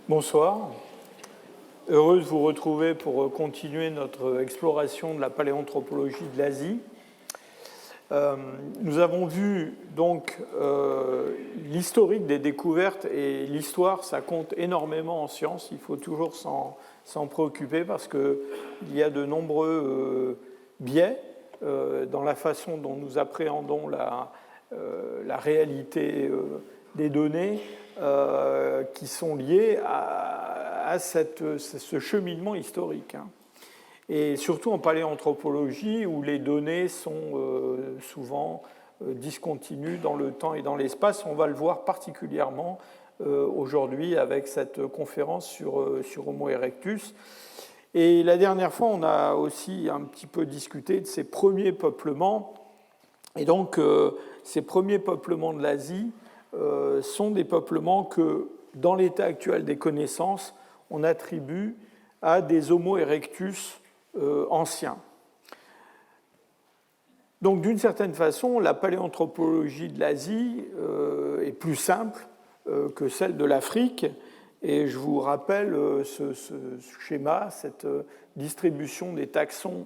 Bonsoir. Heureux de vous retrouver pour continuer notre exploration de la paléanthropologie de l'Asie. Nous avons vu donc l'historique des découvertes, et l'histoire, ça compte énormément en sciences. Il faut toujours s'en préoccuper parce qu'il y a de nombreux biais dans la façon dont nous appréhendons la réalité des données qui sont liées à ce cheminement historique. Et surtout en paléanthropologie, où les données sont souvent discontinues dans le temps et dans l'espace. On va le voir particulièrement aujourd'hui avec cette conférence sur Homo erectus. Et la dernière fois, on a aussi un petit peu discuté de ces premiers peuplements. Et donc, ces premiers peuplements de l'Asie sont des peuplements que, dans l'état actuel des connaissances, on attribue à des Homo erectus anciens. Donc, d'une certaine façon, la paléanthropologie de l'Asie est plus simple que celle de l'Afrique. Et je vous rappelle ce schéma, cette distribution des taxons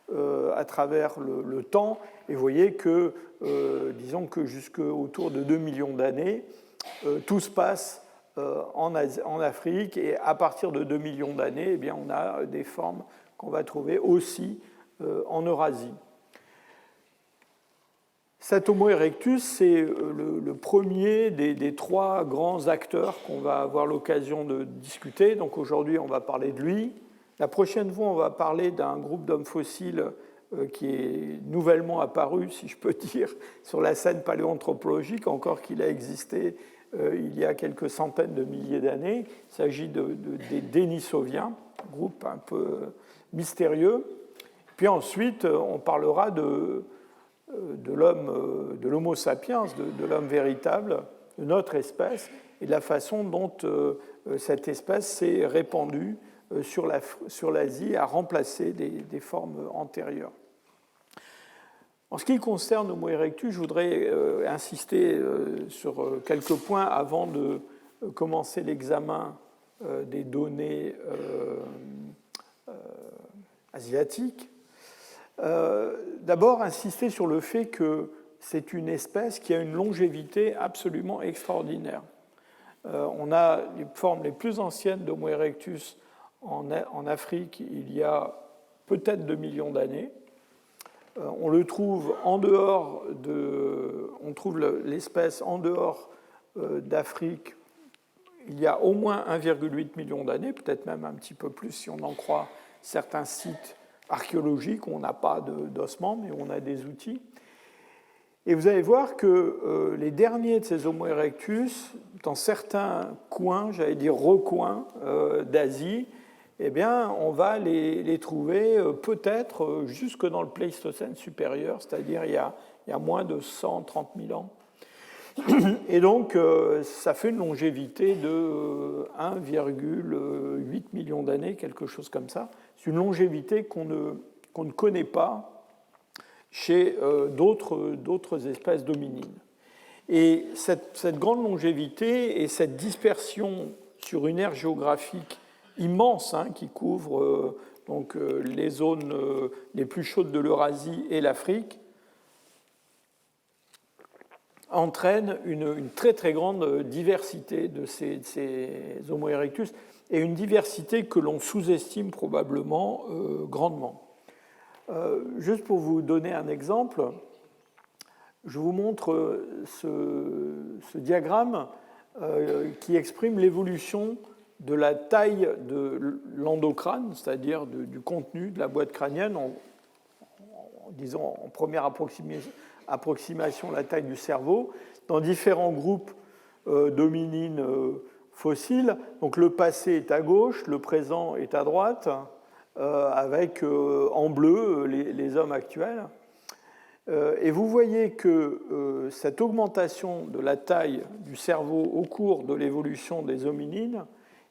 à travers le temps. Et vous voyez que, disons que jusqu'autour de 2 millions d'années, tout se passe en Afrique. Et à partir de 2 millions d'années, eh bien, on a des formes qu'on va trouver aussi en Eurasie. Cet Homo erectus, c'est le premier des trois grands acteurs qu'on va avoir l'occasion de discuter. Donc aujourd'hui, on va parler de lui. La prochaine fois, on va parler d'un groupe d'hommes fossiles qui est nouvellement apparu, si je peux dire, sur la scène paléanthropologique, encore qu'il a existé il y a quelques centaines de milliers d'années. Il s'agit des Denisoviens, groupe un peu mystérieux. Puis ensuite, on parlera de l'homme, de l'Homo sapiens, de l'homme véritable, de notre espèce, et de la façon dont cette espèce s'est répandue sur l'Asie, a remplacé des formes antérieures. En ce qui concerne Homo erectus, je voudrais insister sur quelques points avant de commencer l'examen des données asiatiques. D'abord, insister sur le fait que c'est une espèce qui a une longévité absolument extraordinaire. On a les formes les plus anciennes d'Homo erectus en Afrique il y a peut-être 2 millions d'années. On le trouve en dehors on trouve l'espèce en dehors d'Afrique il y a au moins 1,8 million d'années, peut-être même un petit peu plus si on en croit certains sites archéologiques où on n'a pas d'ossements, mais où on a des outils. Et vous allez voir que les derniers de ces Homo erectus, dans certains coins, j'allais dire recoins d'Asie, eh bien, on va les trouver peut-être jusque dans le Pléistocène supérieur, c'est-à-dire il y a moins de 130 000 ans. Et donc, ça fait une longévité de 1,8 million d'années, quelque chose comme ça. C'est une longévité qu'on ne connaît pas chez d'autres espèces d'hominines. Et cette grande longévité et cette dispersion sur une aire géographique immense qui couvre donc, les zones les plus chaudes de l'Eurasie et l'Afrique, entraîne une très très grande diversité de ces Homo erectus, et une diversité que l'on sous-estime probablement grandement. Juste pour vous donner un exemple, je vous montre ce diagramme qui exprime l'évolution de la taille de l'endocrâne, c'est-à-dire du contenu de la boîte crânienne, en disant en première approximation la taille du cerveau, dans différents groupes d'hominines fossiles. Donc le passé est à gauche, le présent est à droite, avec en bleu les hommes actuels. Et vous voyez que cette augmentation de la taille du cerveau au cours de l'évolution des hominines,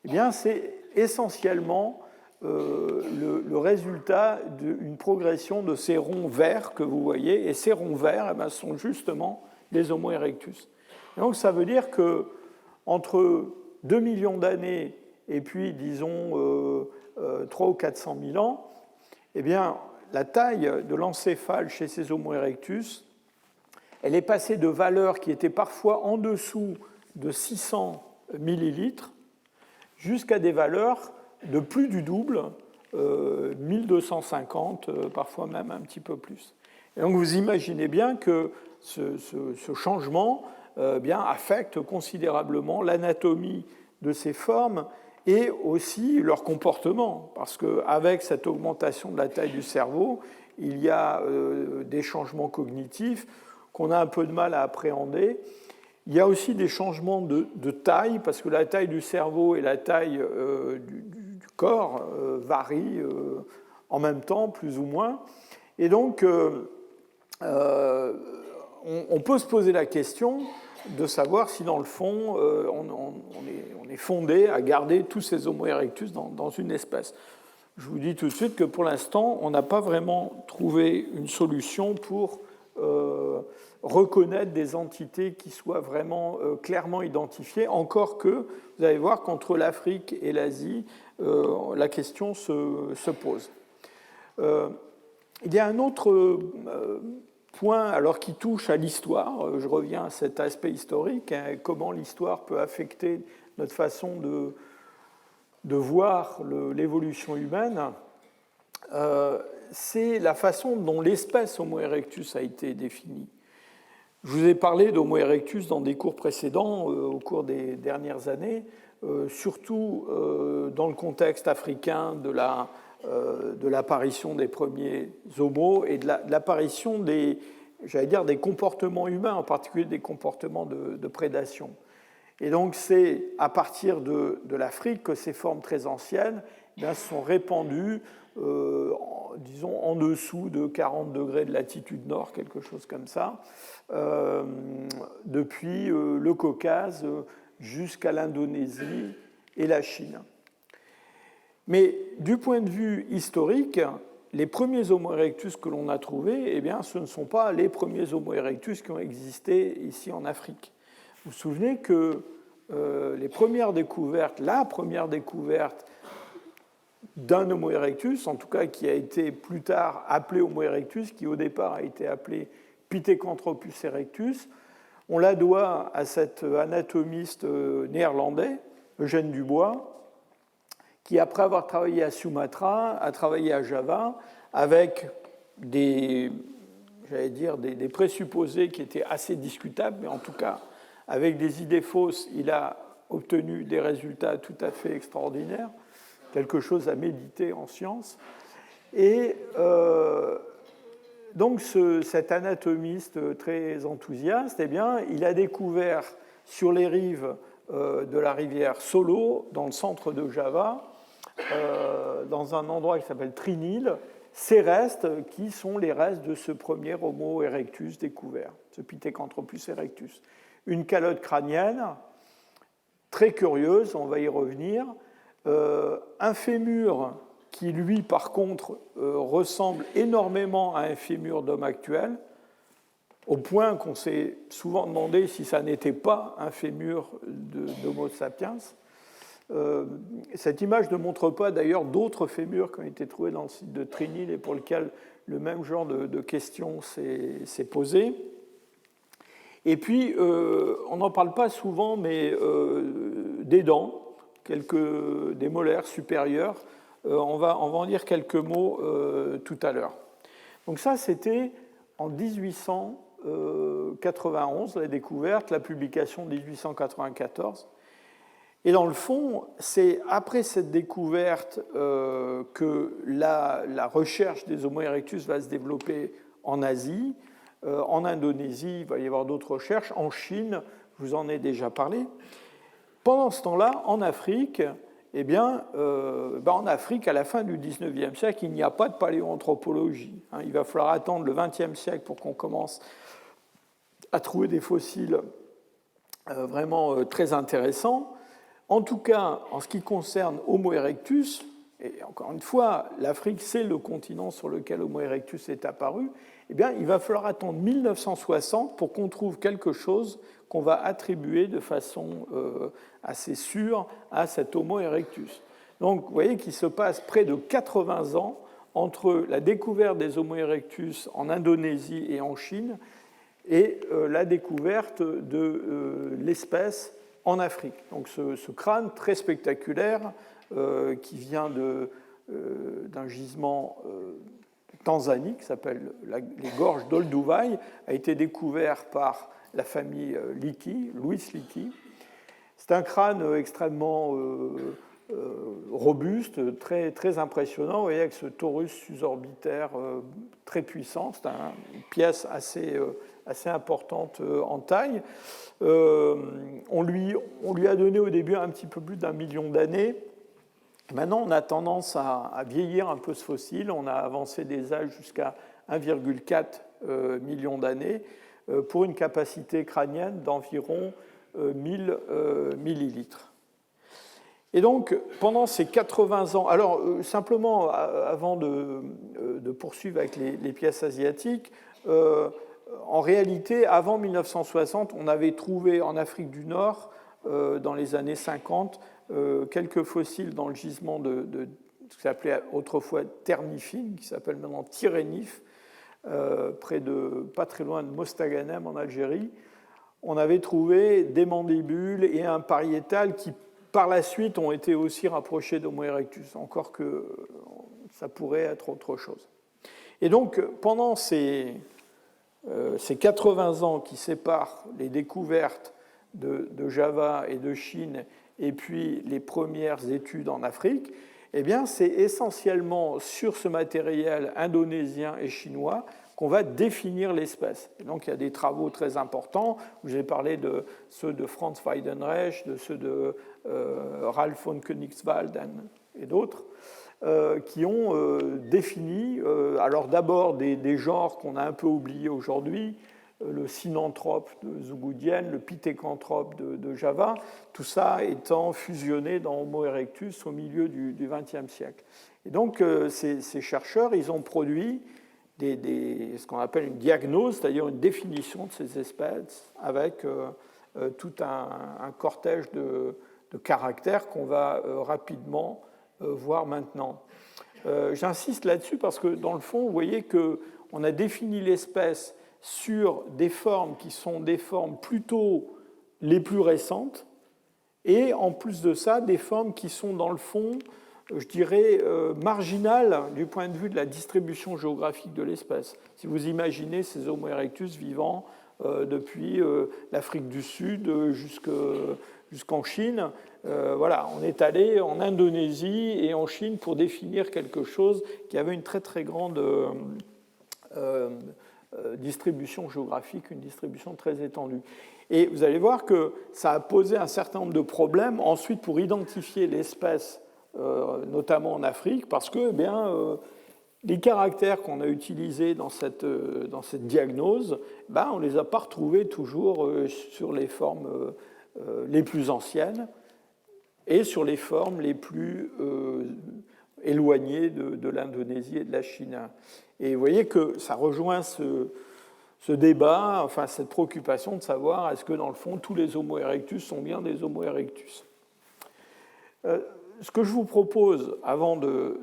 eh bien, c'est essentiellement le résultat d'une progression de ces ronds verts que vous voyez. Et ces ronds verts eh bien, sont justement les Homo erectus. Et donc ça veut dire qu'entre 2 millions d'années et puis, disons, 300 ou 400 000 ans, eh bien, la taille de l'encéphale chez ces Homo erectus, elle est passée de valeurs qui étaient parfois en dessous de 600 millilitres jusqu'à des valeurs de plus du double, 1250, parfois même un petit peu plus. Et donc vous imaginez bien que ce changement bien, affecte considérablement l'anatomie de ces formes et aussi leur comportement, parce qu'avec cette augmentation de la taille du cerveau, il y a des changements cognitifs qu'on a un peu de mal à appréhender. Il y a aussi des changements de taille, parce que la taille du cerveau et la taille du corps varient en même temps, plus ou moins. Et donc, on peut se poser la question de savoir si, dans le fond, on est fondé à garder tous ces Homo erectus dans une espèce. Je vous dis tout de suite que pour l'instant, on n'a pas vraiment trouvé une solution pour reconnaître des entités qui soient vraiment clairement identifiées, encore que, vous allez voir qu'entre l'Afrique et l'Asie, la question se pose. Il y a un autre point alors, qui touche à l'histoire. Je reviens à cet aspect historique, hein, comment l'histoire peut affecter notre façon de voir l'évolution humaine. C'est la façon dont l'espèce Homo erectus a été définie. Je vous ai parlé d'Homo erectus dans des cours précédents au cours des dernières années, surtout dans le contexte africain de l'apparition des premiers homos et de l'apparition des comportements humains, en particulier des comportements de prédation. Et donc c'est à partir de l'Afrique que ces formes très anciennes sont répandues, disons, en dessous de 40 degrés de latitude nord, quelque chose comme ça, depuis le Caucase jusqu'à l'Indonésie et la Chine. Mais du point de vue historique, les premiers Homo erectus que l'on a trouvés, eh bien, ce ne sont pas les premiers Homo erectus qui ont existé ici en Afrique. Vous vous souvenez que la première découverte d'un Homo erectus, en tout cas qui a été plus tard appelé Homo erectus, qui au départ a été appelé Pithecanthropus erectus, on la doit à cet anatomiste néerlandais, Eugène Dubois, qui, après avoir travaillé à Sumatra, a travaillé à Java avec des présupposés qui étaient assez discutables, mais en tout cas, avec des idées fausses, il a obtenu des résultats tout à fait extraordinaires, quelque chose à méditer en sciences. Et donc cet anatomiste très enthousiaste, eh bien, il a découvert sur les rives de la rivière Solo, dans le centre de Java, dans un endroit qui s'appelle Trinil, ces restes qui sont les restes de ce premier Homo erectus découvert, ce Pithecanthropus erectus. Une calotte crânienne très curieuse, on va y revenir, un fémur qui, lui, par contre, ressemble énormément à un fémur d'homme actuel, au point qu'on s'est souvent demandé si ça n'était pas un fémur d'Homo sapiens. Cette image ne montre pas d'ailleurs d'autres fémurs qui ont été trouvés dans le site de Trinil et pour lesquels le même genre de questions s'est posé. Et puis, on n'en parle pas souvent, mais des dents, des molaires supérieurs, on va en dire quelques mots tout à l'heure. Donc ça, c'était en 1891, la découverte, la publication de 1894. Et dans le fond, c'est après cette découverte que la recherche des Homo erectus va se développer en Asie, en Indonésie, il va y avoir d'autres recherches, en Chine, je vous en ai déjà parlé. Pendant ce temps-là, en Afrique, eh bien, en Afrique, à la fin du XIXe siècle, il n'y a pas de paléoanthropologie. Il va falloir attendre le XXe siècle pour qu'on commence à trouver des fossiles vraiment très intéressants. En tout cas, en ce qui concerne Homo erectus, et encore une fois, l'Afrique, c'est le continent sur lequel Homo erectus est apparu, eh bien, il va falloir attendre 1960 pour qu'on trouve quelque chose qu'on va attribuer de façon assez sûre à cet Homo erectus. Donc, vous voyez qu'il se passe près de 80 ans entre la découverte des Homo erectus en Indonésie et en Chine et la découverte de l'espèce en Afrique. Donc, ce crâne très spectaculaire qui vient d'un gisement tanzanie qui s'appelle les gorges d'Olduvai a été découvert par la famille Leakey, Louis Leakey. C'est un crâne extrêmement robuste, très, très impressionnant, vous voyez, avec ce torus susorbitaire très puissant. C'est une pièce assez importante en taille. On lui a donné au début un petit peu plus d'1 million d'années. Maintenant, on a tendance à vieillir un peu ce fossile. On a avancé des âges jusqu'à 1,4 million d'années pour une capacité crânienne d'environ 1000 millilitres. Et donc, pendant ces 80 ans, alors simplement, avant de poursuivre avec les pièces asiatiques, en réalité, avant 1960, on avait trouvé en Afrique du Nord, dans les années 50, quelques fossiles dans le gisement de ce qui s'appelait autrefois Ternifine, qui s'appelle maintenant Tirénif, pas très loin de Mostaganem en Algérie. On avait trouvé des mandibules et un pariétal qui, par la suite, ont été aussi rapprochés d'Homo erectus, encore que ça pourrait être autre chose. Et donc, pendant ces 80 ans qui séparent les découvertes de Java et de Chine et puis les premières études en Afrique, eh bien, c'est essentiellement sur ce matériel indonésien et chinois qu'on va définir l'espèce. Et donc, il y a des travaux très importants. J'ai parlé de ceux de Franz Weidenreich, de ceux de Ralph von Königswald et d'autres, qui ont défini, alors d'abord des genres qu'on a un peu oubliés aujourd'hui, le synanthrope de Zougoudienne, le pithécanthrope de Java, tout ça étant fusionné dans Homo erectus au milieu du XXe siècle. Et donc, ces chercheurs, ils ont produit ce qu'on appelle une diagnose, c'est-à-dire une définition de ces espèces avec tout un cortège de caractères qu'on va rapidement voir maintenant. J'insiste là-dessus parce que, dans le fond, vous voyez qu'on a défini l'espèce sur des formes qui sont des formes plutôt les plus récentes, et en plus de ça, des formes qui sont dans le fond, je dirais, marginales du point de vue de la distribution géographique de l'espèce. Si vous imaginez ces Homo erectus vivant depuis l'Afrique du Sud jusqu'en Chine, voilà, on est allé en Indonésie et en Chine pour définir quelque chose qui avait une très très grande distribution géographique, une distribution très étendue. Et vous allez voir que ça a posé un certain nombre de problèmes ensuite pour identifier l'espèce, notamment en Afrique, parce que les caractères qu'on a utilisés dans cette diagnose, on ne les a pas retrouvés toujours sur les formes les plus anciennes et sur les formes les plus éloignées de l'Indonésie et de la Chine. Et vous voyez que ça rejoint ce débat, enfin cette préoccupation de savoir est-ce que dans le fond tous les Homo erectus sont bien des Homo erectus. Ce que je vous propose avant de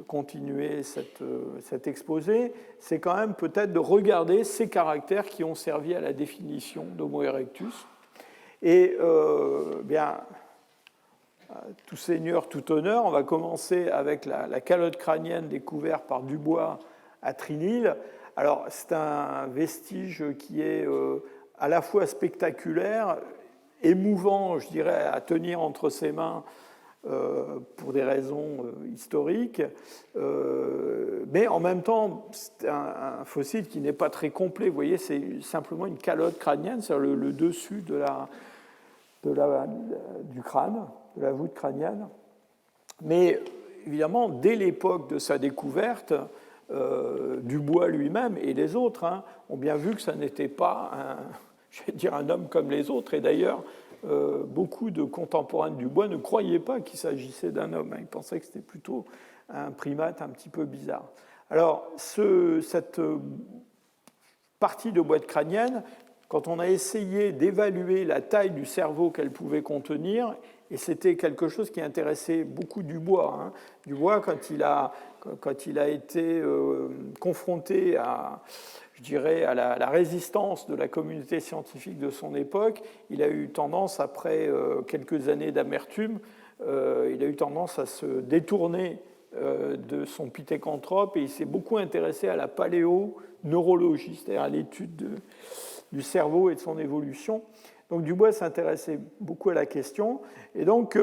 continuer cet exposé, c'est quand même peut-être de regarder ces caractères qui ont servi à la définition d'Homo erectus. Et tout seigneur, tout honneur, on va commencer avec la calotte crânienne découverte par Dubois à Trinil. Alors, c'est un vestige qui est à la fois spectaculaire, émouvant, je dirais, à tenir entre ses mains pour des raisons historiques, mais en même temps, c'est un fossile qui n'est pas très complet. Vous voyez, c'est simplement une calotte crânienne, c'est-à-dire le dessus du crâne, de la voûte crânienne. Mais évidemment, dès l'époque de sa découverte, Dubois lui-même et les autres ont bien vu que ça n'était pas un homme comme les autres. Et d'ailleurs, beaucoup de contemporains de Dubois ne croyaient pas qu'il s'agissait d'un homme. Ils pensaient que c'était plutôt un primate un petit peu bizarre. Alors, cette partie de boîte crânienne, quand on a essayé d'évaluer la taille du cerveau qu'elle pouvait contenir, et c'était quelque chose qui intéressait beaucoup Dubois. Dubois, quand il a été confronté à, je dirais, à la résistance de la communauté scientifique de son époque, il a eu tendance, après quelques années d'amertume, il a eu tendance à se détourner de son pithécanthrope et il s'est beaucoup intéressé à la paléoneurologie, c'est-à-dire à l'étude du cerveau et de son évolution. Donc Dubois s'intéressait beaucoup à la question et donc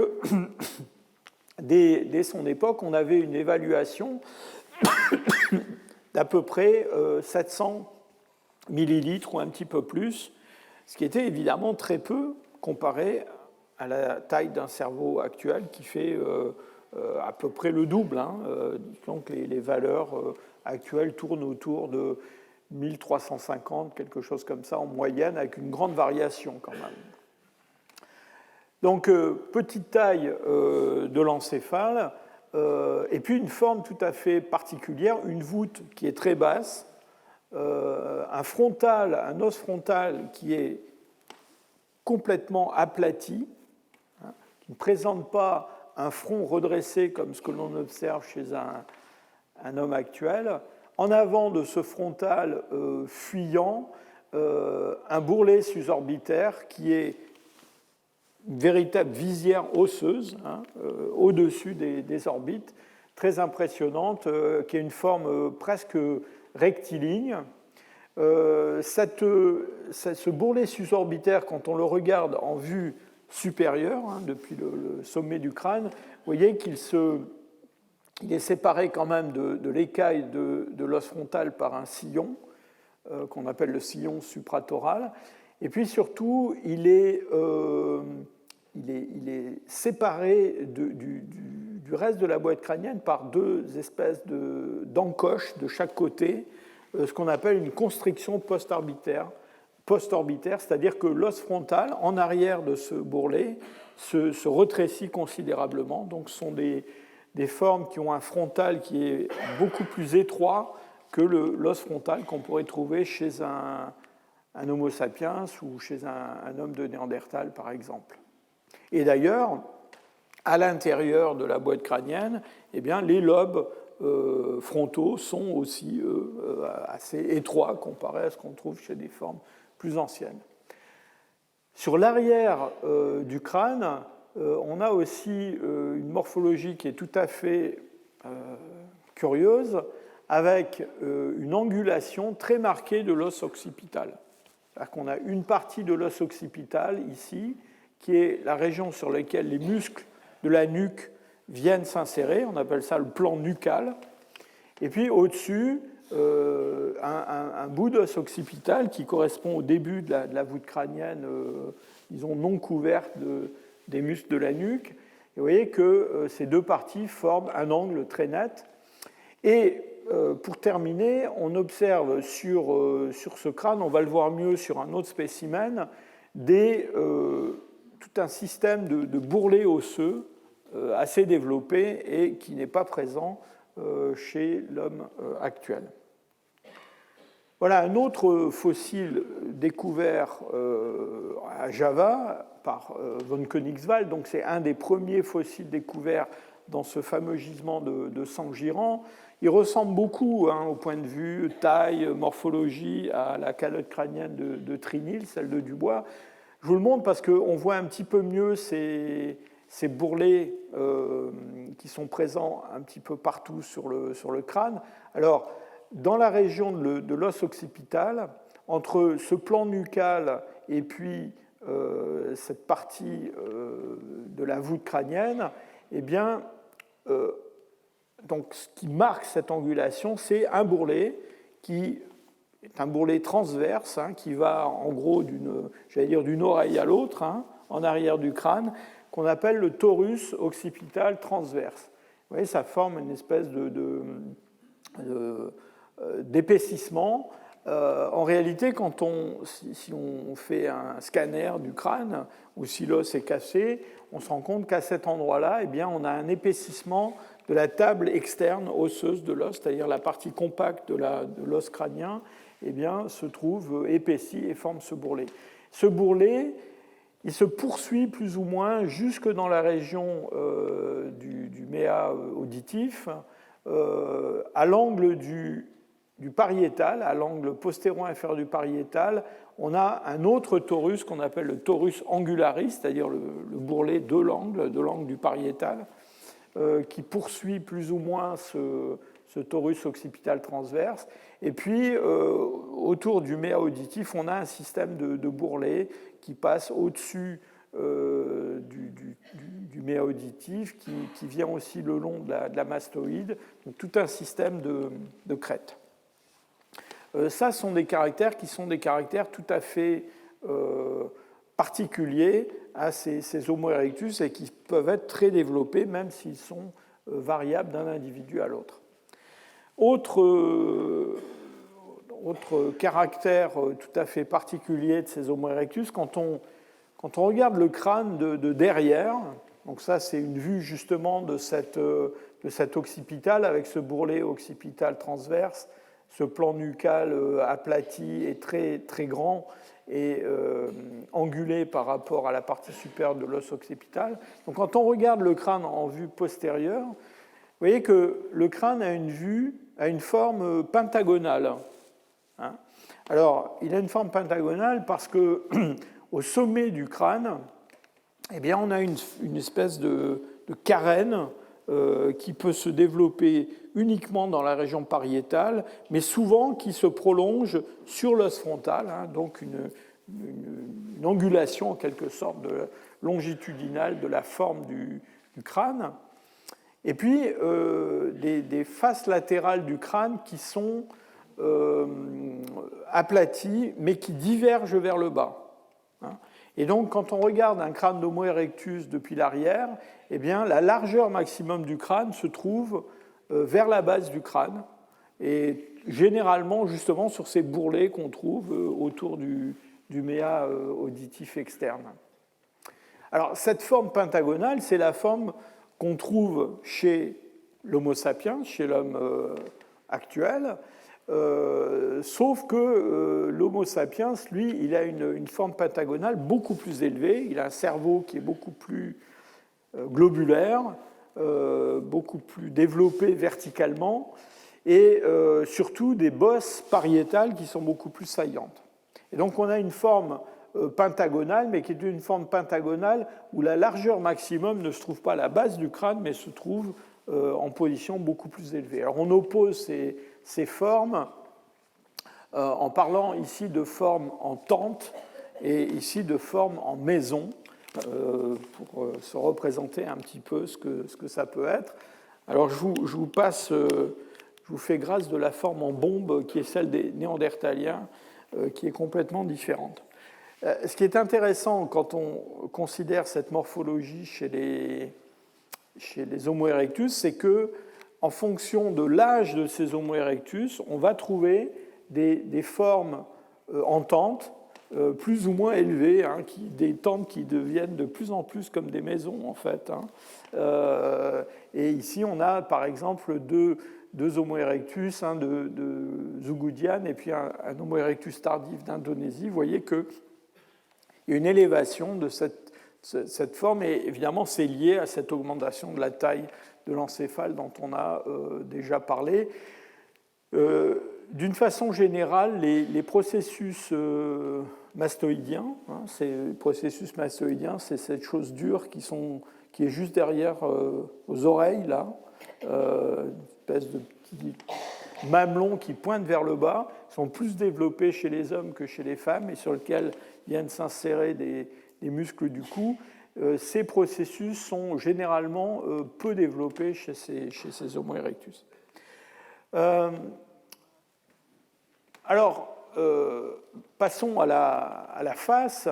dès son époque, on avait une évaluation d'à peu près 700 millilitres ou un petit peu plus, ce qui était évidemment très peu comparé à la taille d'un cerveau actuel qui fait à peu près le double. Donc les valeurs actuelles tournent autour de 1350, quelque chose comme ça en moyenne, avec une grande variation quand même. Donc petite taille de l'encéphale, et puis une forme tout à fait particulière, une voûte qui est très basse, un os frontal qui est complètement aplati, qui ne présente pas un front redressé comme ce que l'on observe chez un homme actuel. En avant de ce frontal fuyant, un bourrelet susorbitaire qui est une véritable visière osseuse au-dessus des orbites, très impressionnante, qui a une forme presque rectiligne. Ce bourrelet susorbitaire, quand on le regarde en vue supérieure, depuis le sommet du crâne, vous voyez qu'il est séparé quand même de l'écaille de l'os frontal par un sillon, qu'on appelle le sillon supratoral. Et puis surtout, il est séparé du reste de la boîte crânienne par deux espèces d'encoches de chaque côté, ce qu'on appelle une constriction postorbitaire, c'est-à-dire que l'os frontal, en arrière de ce bourrelet, se rétrécit considérablement. Donc ce sont des formes qui ont un frontal qui est beaucoup plus étroit que l'os frontal qu'on pourrait trouver chez un Homo sapiens ou chez un homme de Néandertal, par exemple. Et d'ailleurs, à l'intérieur de la boîte crânienne, eh bien, les lobes frontaux sont aussi assez étroits comparés à ce qu'on trouve chez des formes plus anciennes. Sur l'arrière du crâne, on a aussi une morphologie qui est tout à fait curieuse, avec une angulation très marquée de l'os occipital. C'est-à-dire qu'on a une partie de l'os occipital ici, qui est la région sur laquelle les muscles de la nuque viennent s'insérer, on appelle ça le plan nucal, et puis au-dessus, un bout d'os occipital qui correspond au début de la voûte crânienne, disons non couverte des muscles de la nuque. Et vous voyez que ces deux parties forment un angle très net. Et pour terminer, on observe sur ce crâne, on va le voir mieux sur un autre spécimen, tout un système de bourrelets osseux assez développé et qui n'est pas présent chez l'homme actuel. Voilà un autre fossile découvert à Java par von Königswald. Donc c'est un des premiers fossiles découverts dans ce fameux gisement de Sangiran. Il ressemble beaucoup, au point de vue taille, morphologie, à la calotte crânienne de Trinil, celle de Dubois. Je vous le montre parce qu'on voit un petit peu mieux ces bourrelets qui sont présents un petit peu partout sur le crâne. Alors, dans la région de l'os occipital, entre ce plan nucal et puis cette partie de la voûte crânienne, eh bien, donc, ce qui marque cette angulation, c'est un bourrelet qui est un bourrelet transverse qui va en gros d'une oreille à l'autre, en arrière du crâne, qu'on appelle le torus occipital transverse. Vous voyez, ça forme une espèce d'épaississement En réalité, si on fait un scanner du crâne ou si l'os est cassé, on se rend compte qu'à cet endroit-là, eh bien, on a un épaississement de la table externe osseuse de l'os, c'est-à-dire la partie compacte de l'os crânien, eh bien, se trouve épaissie et forme ce bourrelet. Ce bourrelet, il se poursuit plus ou moins jusque dans la région du méa auditif, à l'angle du pariétal, à l'angle postéro-inférieur du pariétal, on a un autre torus qu'on appelle le torus angularis, c'est-à-dire le bourrelet de l'angle du pariétal, qui poursuit plus ou moins ce torus occipital transverse. Et puis, autour du méa auditif, on a un système de bourrelets qui passe au-dessus du méa auditif, qui vient aussi le long de la mastoïde, donc tout un système de crêtes. Ça sont des caractères qui sont des caractères tout à fait particuliers à ces Homo erectus et qui peuvent être très développés, même s'ils sont variables d'un individu à l'autre. Autre caractère tout à fait particulier de ces Homo erectus, quand on regarde le crâne de derrière, donc ça c'est une vue justement de cet occipital avec ce bourrelet occipital transverse, ce plan nucal aplati et très, très grand et angulé par rapport à la partie supérieure de l'os occipital. Donc quand on regarde le crâne en vue postérieure, vous voyez que le crâne a une forme pentagonale. Hein. Alors, il a une forme pentagonale parce qu'au sommet du crâne, eh bien, on a une espèce de carène qui peut se développer uniquement dans la région pariétale, mais souvent qui se prolonge sur l'os frontal, hein, donc une angulation en quelque sorte longitudinale de la forme du crâne. Et puis des faces latérales du crâne qui sont aplaties, mais qui divergent vers le bas. Hein. Et donc, quand on regarde un crâne d'Homo erectus depuis l'arrière, eh bien, la largeur maximum du crâne se trouve vers la base du crâne, et généralement, justement, sur ces bourrelets qu'on trouve autour du méa auditif externe. Alors, cette forme pentagonale, c'est la forme qu'on trouve chez l'Homo sapiens, chez l'homme actuel, sauf que l'Homo sapiens, lui, il a une forme pentagonale beaucoup plus élevée, il a un cerveau qui est beaucoup plus globulaire, beaucoup plus développé verticalement, et surtout des bosses pariétales qui sont beaucoup plus saillantes. Et donc on a une forme pentagonale, mais qui est une forme pentagonale où la largeur maximum ne se trouve pas à la base du crâne, mais se trouve en position beaucoup plus élevée. Alors on oppose ces formes en parlant ici de forme en tente et ici de forme en maison, pour se représenter un petit peu ce que ça peut être. Alors je vous fais grâce de la forme en bombe qui est celle des Néandertaliens, qui est complètement différente. Ce qui est intéressant quand on considère cette morphologie chez les Homo erectus, c'est que, en fonction de l'âge de ces Homo erectus, on va trouver des formes en tente plus ou moins élevées, hein, des tentes qui deviennent de plus en plus comme des maisons, en fait. Hein. Et ici, on a, par exemple, deux Homo erectus, un de Zougoudian et puis un Homo erectus tardif d'Indonésie. Vous voyez qu'il y a une élévation de cette forme, et évidemment, c'est lié à cette augmentation de la taille de l'encéphale dont on a déjà parlé. D'une façon générale, les processus mastoïdiens, hein, c'est cette chose dure qui est juste derrière aux oreilles, là, une espèce de petit mamelon qui pointe vers le bas, sont plus développés chez les hommes que chez les femmes, et sur lesquels viennent s'insérer des muscles du cou. Ces processus sont généralement peu développés chez ces Homo erectus. Alors, passons à la face.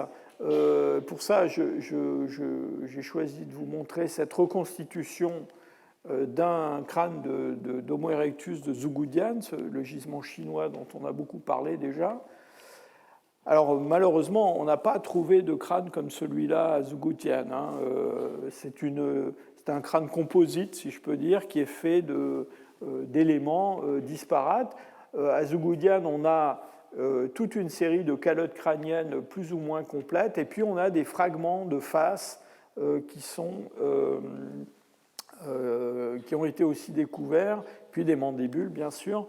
Pour ça, j'ai choisi de vous montrer cette reconstitution d'un crâne d'Homo erectus de Zhugudian, le gisement chinois dont on a beaucoup parlé déjà. Alors malheureusement, on n'a pas trouvé de crâne comme celui-là à Zhugudian. C'est un crâne composite, si je peux dire, qui est fait d'éléments disparates. À Zhugudian, on a toute une série de calottes crâniennes plus ou moins complètes, et puis on a des fragments de face qui ont été aussi découverts, puis des mandibules, bien sûr.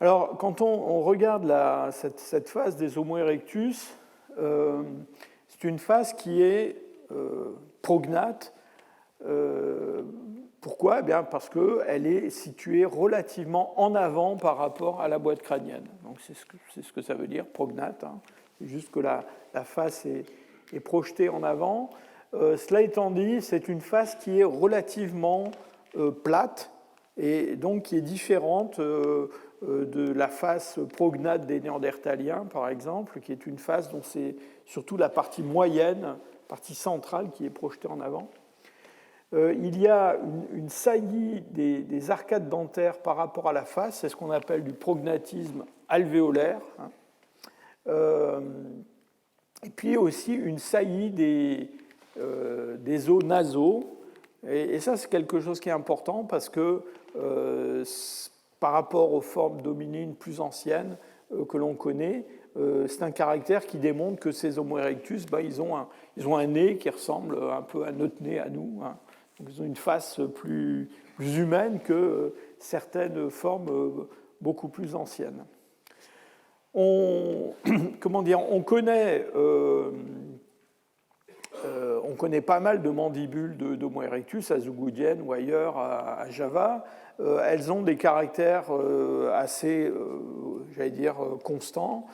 Alors, quand on regarde cette face des Homo erectus, c'est une face qui est prognate. Pourquoi ? Eh bien, parce qu'elle est située relativement en avant par rapport à la boîte crânienne. Donc, c'est ce que ça veut dire, prognate. C'est juste que la face est projetée en avant. Cela étant dit, c'est une face qui est relativement plate et donc qui est différente de la face prognate des Néandertaliens, par exemple, qui est une face dont c'est surtout la partie moyenne, partie centrale qui est projetée en avant. Il y a une saillie des arcades dentaires par rapport à la face, c'est ce qu'on appelle du prognatisme alvéolaire. Et puis aussi une saillie des os nasaux. Et ça, c'est quelque chose qui est important parce que par rapport aux formes dominines plus anciennes que l'on connaît, c'est un caractère qui démontre que ces Homo erectus, ils ont un nez qui ressemble un peu à notre nez à nous. Donc, ils ont une face plus humaine que certaines formes beaucoup plus anciennes. On connaît pas mal de mandibules d'Homo erectus à Zhugudian ou ailleurs à Java. Elles ont des caractères assez, constants.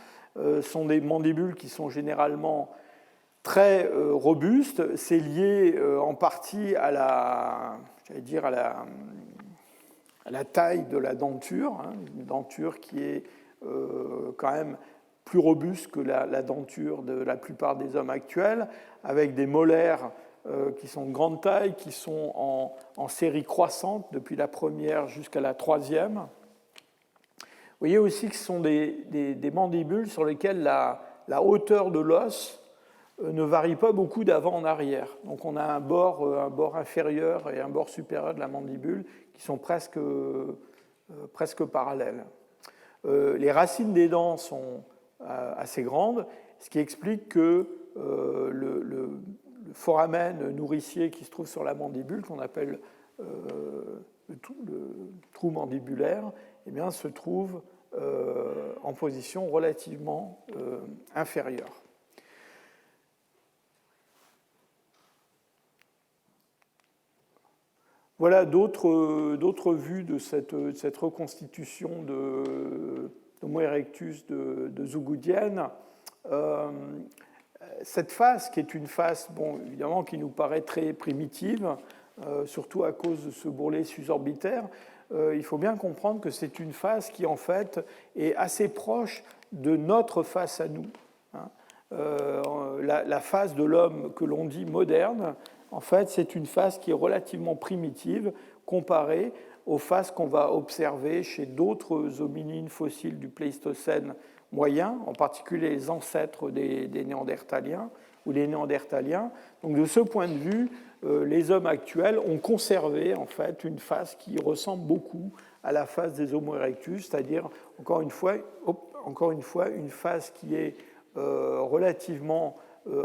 Sont des mandibules qui sont généralement très robustes. C'est lié en partie à la taille de la denture, une denture qui est quand même plus robuste que la denture de la plupart des hommes actuels, avec des molaires qui sont de grande taille, qui sont en série croissante depuis la première jusqu'à la troisième. Vous voyez aussi que ce sont des mandibules sur lesquelles la hauteur de l'os ne varie pas beaucoup d'avant en arrière. Donc on a un bord inférieur et un bord supérieur de la mandibule qui sont presque parallèles. Les racines des dents sont assez grandes, ce qui explique que le foramen nourricier qui se trouve sur la mandibule, qu'on appelle le trou mandibulaire, eh bien, se trouve en position relativement inférieure. Voilà d'autres vues de cette reconstitution d'Homo erectus de Zhugudian. Cette face, qui est une face, évidemment, qui nous paraît très primitive, surtout à cause de ce bourrelet susorbitaire, il faut bien comprendre que c'est une face qui, en fait, est assez proche de notre face à nous. La face de l'homme que l'on dit moderne, en fait, c'est une face qui est relativement primitive comparée aux faces qu'on va observer chez d'autres hominines fossiles du Pléistocène moyen, en particulier les ancêtres des Néandertaliens ou les Néandertaliens. Donc, de ce point de vue, les hommes actuels ont conservé en fait une face qui ressemble beaucoup à la face des Homo erectus, c'est-à-dire encore une fois une face qui est relativement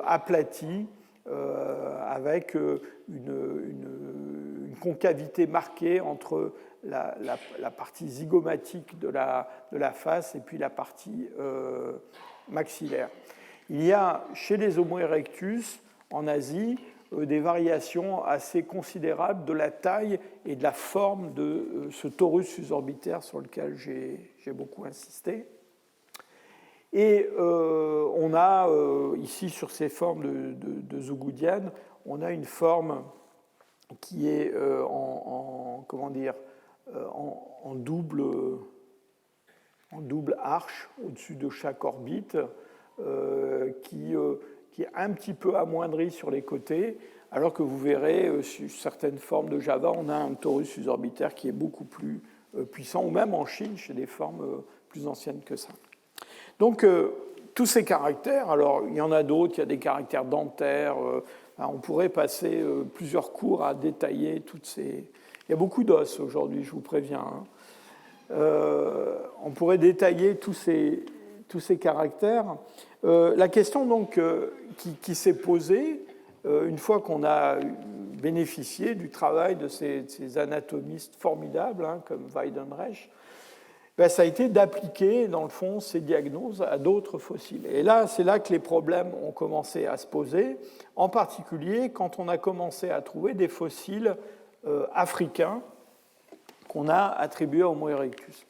aplatie, avec une concavité marquée entre la partie zygomatique de la face et puis la partie maxillaire. Il y a chez les Homo erectus en Asie des variations assez considérables de la taille et de la forme de ce torus susorbitaire sur lequel j'ai beaucoup insisté. Et on a ici sur ces formes de Zhugudian, on a une forme qui est en double arche au-dessus de chaque orbite, qui qui est un petit peu amoindri sur les côtés, alors que vous verrez, sur certaines formes de Java, on a un torus susorbitaire qui est beaucoup plus puissant, ou même en Chine, chez des formes plus anciennes que ça. Donc, tous ces caractères, alors il y en a d'autres, il y a des caractères dentaires, on pourrait passer plusieurs cours à détailler toutes ces... Il y a beaucoup d'os aujourd'hui, je vous préviens. On pourrait détailler tous ces caractères. La question donc qui s'est posée, une fois qu'on a bénéficié du travail de ces anatomistes formidables, comme Weidenreich, ça a été d'appliquer, dans le fond, ces diagnoses à d'autres fossiles. Et là, c'est là que les problèmes ont commencé à se poser, en particulier quand on a commencé à trouver des fossiles africains qu'on a attribués à Homo erectus.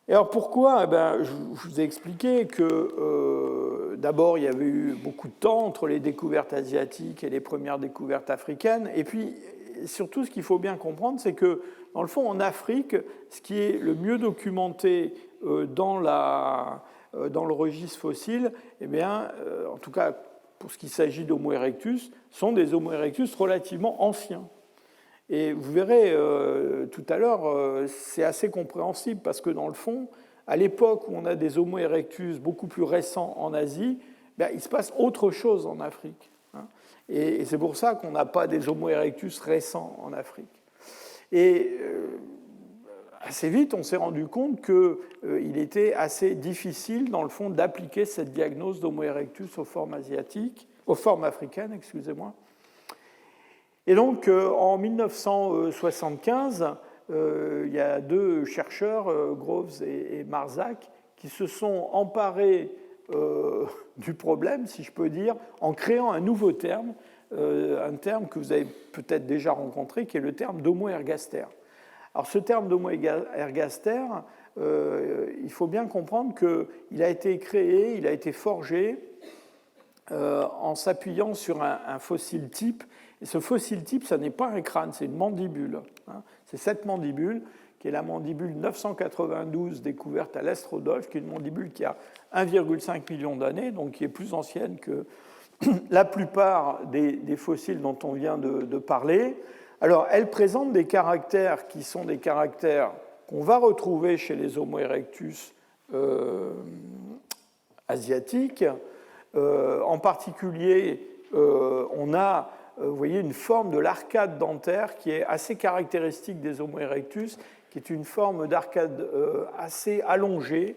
Et alors pourquoi je vous ai expliqué que d'abord il y avait eu beaucoup de temps entre les découvertes asiatiques et les premières découvertes africaines, et puis surtout ce qu'il faut bien comprendre, c'est que dans le fond en Afrique, ce qui est le mieux documenté dans le registre fossile, en tout cas pour ce qui s'agit d'Homo erectus, sont des Homo erectus relativement anciens. Et vous verrez tout à l'heure, c'est assez compréhensible parce que dans le fond, à l'époque où on a des Homo erectus beaucoup plus récents en Asie, il se passe autre chose en Afrique. Et c'est pour ça qu'on n'a pas des Homo erectus récents en Afrique. Et assez vite, on s'est rendu compte qu'il était assez difficile, dans le fond, d'appliquer cette diagnose d'Homo erectus aux formes asiatiques, aux formes africaines, excusez-moi. Et donc, en 1975, il y a deux chercheurs, Groves et Marzak, qui se sont emparés du problème, si je peux dire, en créant un nouveau terme, un terme que vous avez peut-être déjà rencontré, qui est le terme d'Homo ergaster. Alors, ce terme d'Homo ergaster, il faut bien comprendre qu'il a été créé, il a été forgé en s'appuyant sur un fossile type. Et ce fossile type, ça n'est pas un crâne, c'est une mandibule. C'est cette mandibule, qui est la mandibule 992 découverte à l'Est Rodolphe, qui est une mandibule qui a 1,5 million d'années, donc qui est plus ancienne que la plupart des fossiles dont on vient de parler. Alors, elle présente des caractères qui sont des caractères qu'on va retrouver chez les Homo erectus asiatiques. En particulier, on a, vous voyez, une forme de l'arcade dentaire qui est assez caractéristique des Homo erectus, qui est une forme d'arcade assez allongée.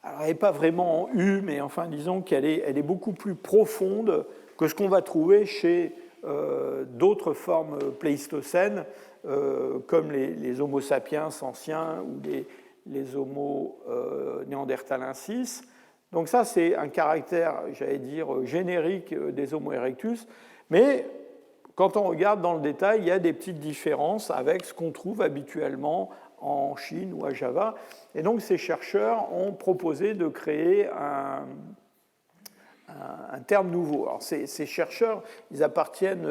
Alors, elle n'est pas vraiment en U, mais enfin, disons qu'elle est beaucoup plus profonde que ce qu'on va trouver chez d'autres formes pléistocènes, comme les Homo sapiens anciens ou les Homo néandertalensis. Donc ça, c'est un caractère, j'allais dire, générique des Homo erectus, mais quand on regarde dans le détail, il y a des petites différences avec ce qu'on trouve habituellement en Chine ou à Java. Et donc ces chercheurs ont proposé de créer un terme nouveau. Alors ces chercheurs, ils appartiennent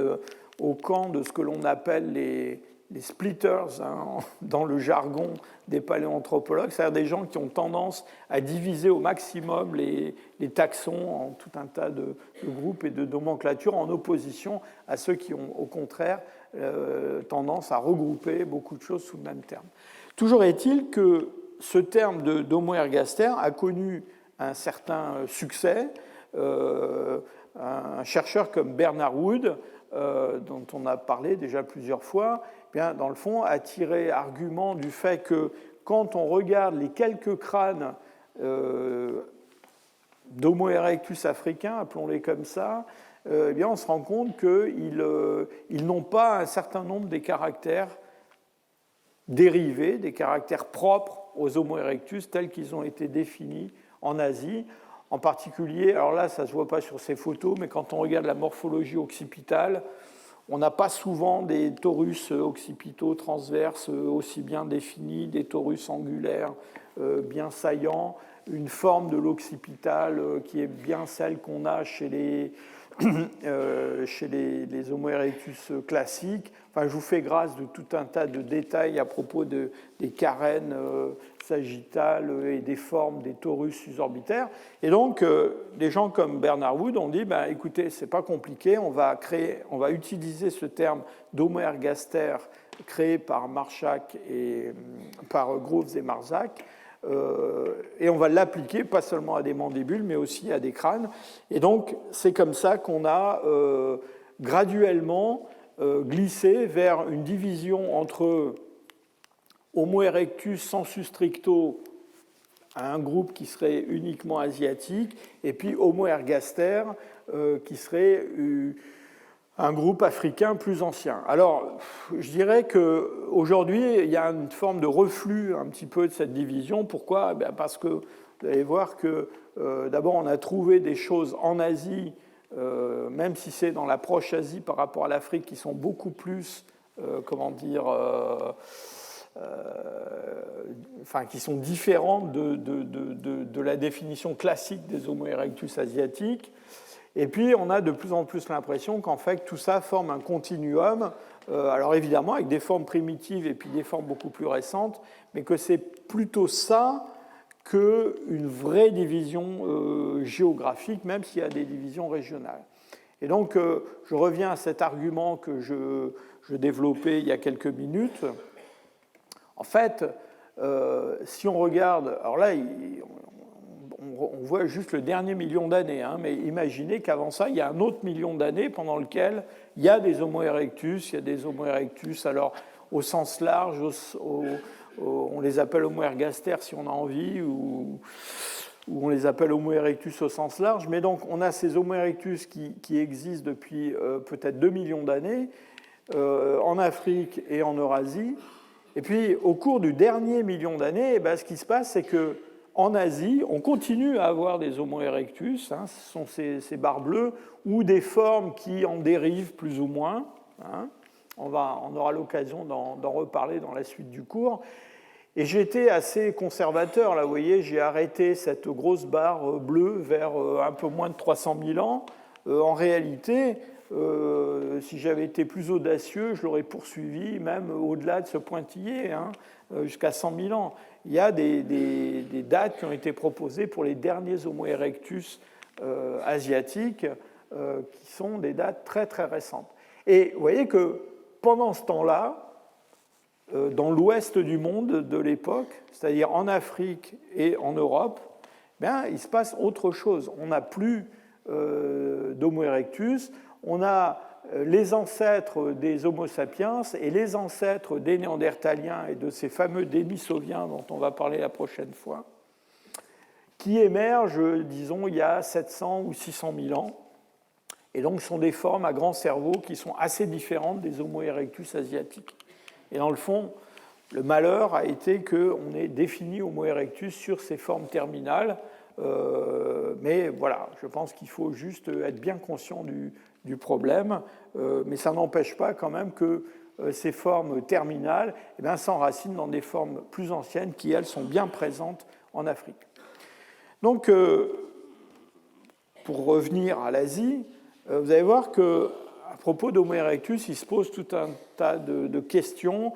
au camp de ce que l'on appelle les splitters, dans le jargon des paléanthropologues, c'est-à-dire des gens qui ont tendance à diviser au maximum les taxons en tout un tas de groupes et de nomenclatures, en opposition à ceux qui ont au contraire tendance à regrouper beaucoup de choses sous le même terme. Toujours est-il que ce terme d'Homo ergaster a connu un certain succès. Un chercheur comme Bernard Wood, dont on a parlé déjà plusieurs fois, dans le fond, a tiré argument du fait que quand on regarde les quelques crânes d'Homo erectus africains, appelons-les comme ça, on se rend compte qu'ils n'ont pas un certain nombre des caractères dérivés, des caractères propres aux Homo erectus tels qu'ils ont été définis en Asie. En particulier, alors là, ça ne se voit pas sur ces photos, mais quand on regarde la morphologie occipitale, on n'a pas souvent des torus occipitaux transverses aussi bien définis, des torus angulaires bien saillants, une forme de l'occipital qui est bien celle qu'on a chez chez les Homo erectus classiques. Enfin, je vous fais grâce de tout un tas de détails à propos des carènes sagittales et des formes des torus susorbitaires. Et donc, des gens comme Bernard Wood ont dit, écoutez, c'est pas compliqué, on va utiliser ce terme d'Homo ergaster créé par Marshak et par Groves et Marzac, et on va l'appliquer pas seulement à des mandibules, mais aussi à des crânes. Et donc, c'est comme ça qu'on a graduellement glissé vers une division entre Homo erectus sensu stricto, un groupe qui serait uniquement asiatique, et puis Homo ergaster, qui serait un groupe africain plus ancien. Alors, je dirais qu'aujourd'hui, il y a une forme de reflux un petit peu de cette division. Pourquoi ? Parce que vous allez voir que, d'abord, on a trouvé des choses en Asie, même si c'est dans la proche Asie par rapport à l'Afrique, qui sont beaucoup plus, qui sont différentes de la définition classique des Homo erectus asiatiques. Et puis, on a de plus en plus l'impression qu'en fait, tout ça forme un continuum, alors évidemment avec des formes primitives et puis des formes beaucoup plus récentes, mais que c'est plutôt ça qu'une vraie division géographique, même s'il y a des divisions régionales. Et donc, je reviens à cet argument que je développais il y a quelques minutes. En fait, si on regarde, alors là, on voit juste le dernier million d'années, mais imaginez qu'avant ça, il y a un autre million d'années pendant lequel il y a des Homo erectus, alors au sens large, on les appelle Homo ergaster si on a envie, ou on les appelle Homo erectus au sens large, mais donc on a ces Homo erectus qui existent depuis peut-être 2 millions d'années en Afrique et en Eurasie, et puis au cours du dernier million d'années, ce qui se passe, c'est que en Asie, on continue à avoir des Homo erectus, ce sont ces barres bleues, ou des formes qui en dérivent plus ou moins. On aura l'occasion d'en reparler dans la suite du cours. Et j'étais assez conservateur, là, vous voyez, j'ai arrêté cette grosse barre bleue vers un peu moins de 300 000 ans. En réalité, si j'avais été plus audacieux, je l'aurais poursuivi même au-delà de ce pointillé, jusqu'à 100 000 ans. Il y a des dates qui ont été proposées pour les derniers Homo erectus asiatiques, qui sont des dates très très récentes. Et vous voyez que pendant ce temps-là, dans l'ouest du monde de l'époque, c'est-à-dire en Afrique et en Europe, il se passe autre chose. On n'a plus d'Homo erectus, on a les ancêtres des Homo sapiens et les ancêtres des Néandertaliens et de ces fameux Denisoviens dont on va parler la prochaine fois, qui émergent, disons, il y a 700 ou 600 000 ans. Et donc, ce sont des formes à grand cerveau qui sont assez différentes des Homo erectus asiatiques. Et dans le fond, le malheur a été qu'on ait défini Homo erectus sur ces formes terminales. Mais voilà, je pense qu'il faut juste être bien conscient du problème, mais ça n'empêche pas quand même que ces formes terminales s'enracinent dans des formes plus anciennes qui, elles, sont bien présentes en Afrique. Donc, pour revenir à l'Asie, vous allez voir qu'à propos d'Homo erectus, il se pose tout un tas de questions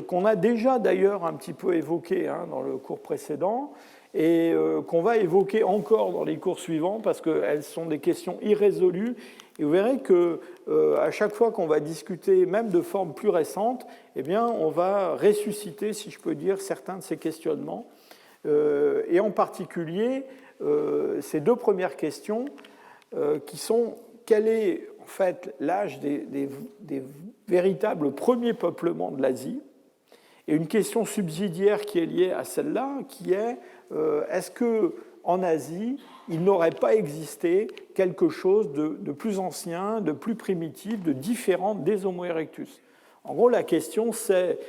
qu'on a déjà d'ailleurs un petit peu évoquées dans le cours précédent, et qu'on va évoquer encore dans les cours suivants parce qu'elles sont des questions irrésolues. Et vous verrez qu'à chaque fois qu'on va discuter, même de formes plus récentes, on va ressusciter, si je peux dire, certains de ces questionnements. Et en particulier, ces deux premières questions qui sont quel est en fait l'âge des véritables premiers peuplements de l'Asie, et une question subsidiaire qui est liée à celle-là, qui est est-ce qu'en Asie, il n'aurait pas existé quelque chose de plus ancien, de plus primitif, de différent des Homo erectus? En gros, la question, c'est,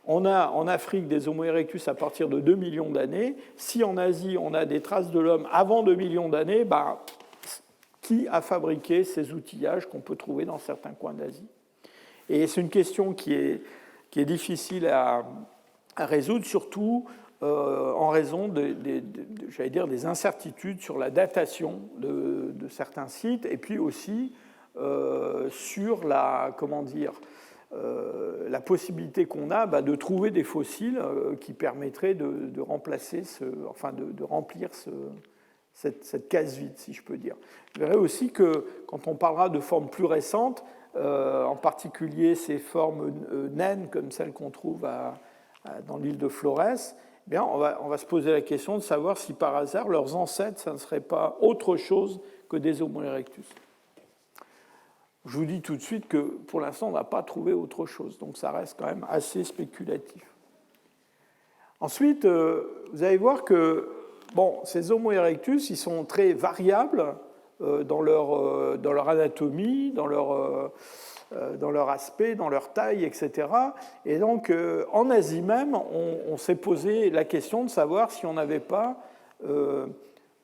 on a en Afrique des Homo erectus à partir de 2 millions d'années. Si en Asie, on a des traces de l'homme avant 2 millions d'années, qui a fabriqué ces outillages qu'on peut trouver dans certains coins d'Asie? Et c'est une question qui est difficile à résoudre, surtout en raison j'allais dire, des incertitudes sur la datation de certains sites, et puis aussi sur la possibilité qu'on a de trouver des fossiles qui permettraient de remplacer de remplir cette case vide, si je peux dire. Vous verrez aussi que quand on parlera de formes plus récentes, en particulier ces formes naines comme celles qu'on trouve dans l'île de Flores, eh bien, on va se poser la question de savoir si par hasard leurs ancêtres, ça ne serait pas autre chose que des Homo erectus. Je vous dis tout de suite que pour l'instant, on n'a pas trouvé autre chose, donc ça reste quand même assez spéculatif. Ensuite, vous allez voir que ces Homo erectus, ils sont très variables dans leur anatomie, dans leur aspect, dans leur taille, etc. Et donc, en Asie même, on s'est posé la question de savoir si on n'avait pas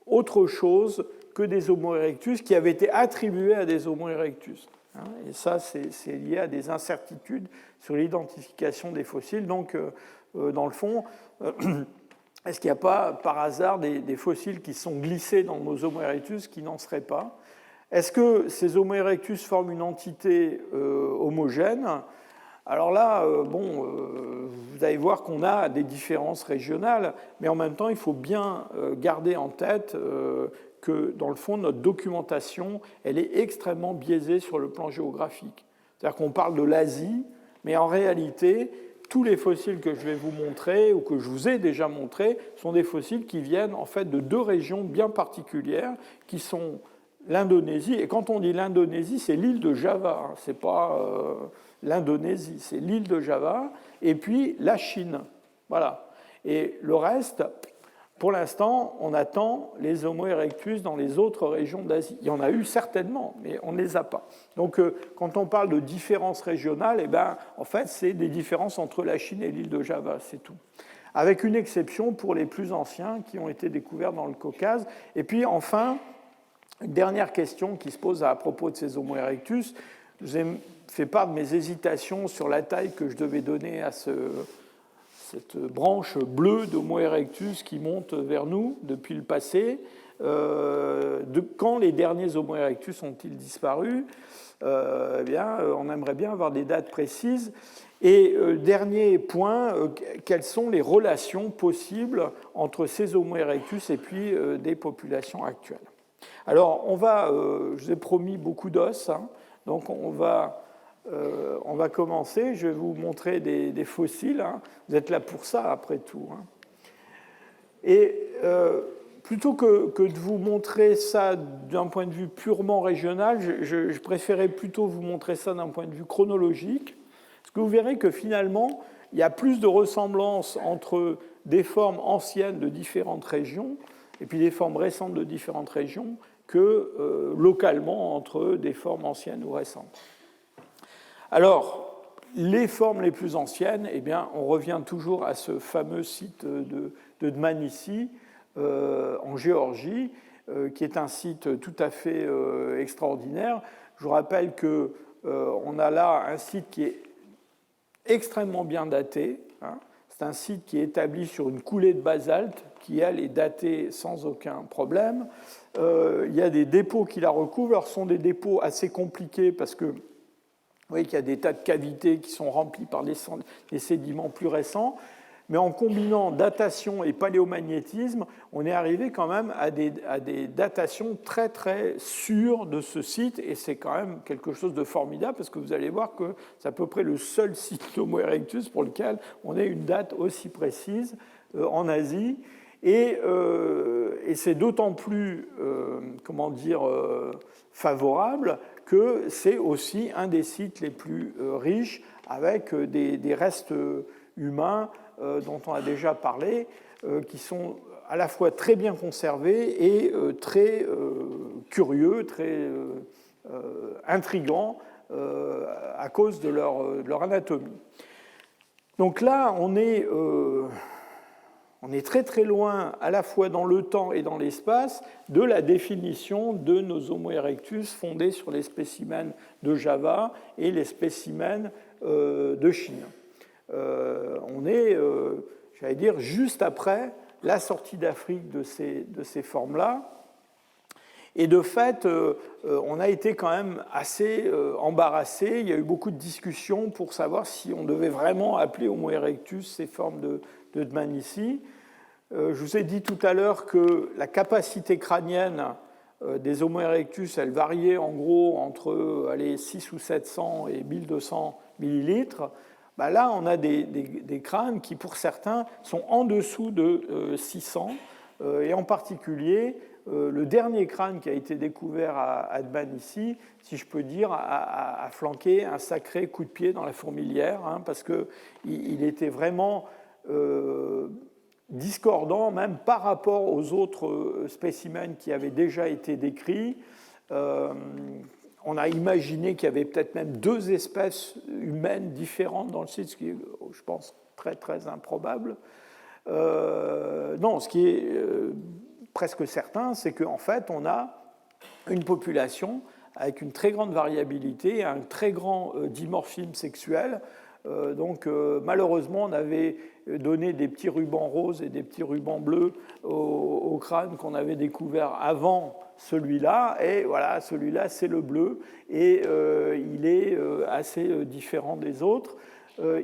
autre chose que des Homo erectus qui avaient été attribués à des Homo erectus. Et ça, c'est lié à des incertitudes sur l'identification des fossiles. Donc, dans le fond, est-ce qu'il n'y a pas, par hasard, des fossiles qui sont glissés dans nos Homo erectus qui n'en seraient pas? Est-ce que ces Homo erectus forment une entité homogène? Alors là, vous allez voir qu'on a des différences régionales, mais en même temps, il faut bien garder en tête que, dans le fond, notre documentation, elle est extrêmement biaisée sur le plan géographique. C'est-à-dire qu'on parle de l'Asie, mais en réalité, tous les fossiles que je vais vous montrer, ou que je vous ai déjà montrés, sont des fossiles qui viennent en fait de deux régions bien particulières, qui sont l'Indonésie, et quand on dit l'Indonésie, c'est l'île de Java, ce n'est pas l'Indonésie, c'est l'île de Java, et puis la Chine. Voilà. Et le reste, pour l'instant, on attend les Homo erectus dans les autres régions d'Asie. Il y en a eu certainement, mais on ne les a pas. Donc, quand on parle de différences régionales, en fait, c'est des différences entre la Chine et l'île de Java, c'est tout. Avec une exception pour les plus anciens qui ont été découverts dans le Caucase. Et puis, enfin, une dernière question qui se pose à propos de ces Homo erectus. Je vous ai fait part de mes hésitations sur la taille que je devais donner à cette branche bleue d'Homo erectus qui monte vers nous depuis le passé. Quand les derniers Homo erectus ont-ils disparu? On aimerait bien avoir des dates précises. Et dernier point, quelles sont les relations possibles entre ces Homo erectus et puis des populations actuelles? Alors, je vous ai promis beaucoup d'os, donc on va commencer. Je vais vous montrer des fossiles. Vous êtes là pour ça, après tout. Et plutôt que de vous montrer ça d'un point de vue purement régional, je préférais plutôt vous montrer ça d'un point de vue chronologique, parce que vous verrez que finalement, il y a plus de ressemblances entre des formes anciennes de différentes régions et puis des formes récentes de différentes régions que localement entre des formes anciennes ou récentes. Alors, les formes les plus anciennes, on revient toujours à ce fameux site de Dmanisi, en Géorgie, qui est un site tout à fait extraordinaire. Je vous rappelle qu'on a là un site qui est extrêmement bien daté. C'est un site qui est établi sur une coulée de basalte qui, elle, est datée sans aucun problème. Il y a des dépôts qui la recouvrent. Alors, ce sont des dépôts assez compliqués parce que vous voyez qu'il y a des tas de cavités qui sont remplies par des sédiments plus récents. Mais en combinant datation et paléomagnétisme, on est arrivé quand même à des datations très très sûres de ce site, et c'est quand même quelque chose de formidable parce que vous allez voir que c'est à peu près le seul site d'Homo erectus pour lequel on ait une date aussi précise en Asie, et c'est d'autant plus favorable que c'est aussi un des sites les plus riches avec des restes humains dont on a déjà parlé, qui sont à la fois très bien conservés et très curieux, très intrigants à cause de leur anatomie. Donc là, on est très très loin, à la fois dans le temps et dans l'espace, de la définition de nos Homo erectus fondés sur les spécimens de Java et les spécimens de Chine. On est, j'allais dire, juste après la sortie d'Afrique de ces formes-là. Et de fait, on a été quand même assez embarrassé. Il y a eu beaucoup de discussions pour savoir si on devait vraiment appeler Homo erectus ces formes de Dmanisi. Je vous ai dit tout à l'heure que la capacité crânienne des Homo erectus, elle variait en gros entre 6 ou 700 et 1200 millilitres. Ben là, on a des crânes qui, pour certains, sont en dessous de 600. Et en particulier, le dernier crâne qui a été découvert à Dmanisi, si je peux dire, a flanqué un sacré coup de pied dans la fourmilière, hein, parce qu'il était vraiment discordant, même par rapport aux autres spécimens qui avaient déjà été décrits. On a imaginé qu'il y avait peut-être même 2 espèces humaines différentes dans le site, ce qui est, je pense, très, très improbable. Non, ce qui est presque certain, c'est qu'en fait, on a une population avec une très grande variabilité, un très grand dimorphisme sexuel. Donc, malheureusement, on avait donné des petits rubans roses et des petits rubans bleus au crâne qu'on avait découvert avant celui-là. Et voilà, celui-là, c'est le bleu. Et il est assez différent des autres.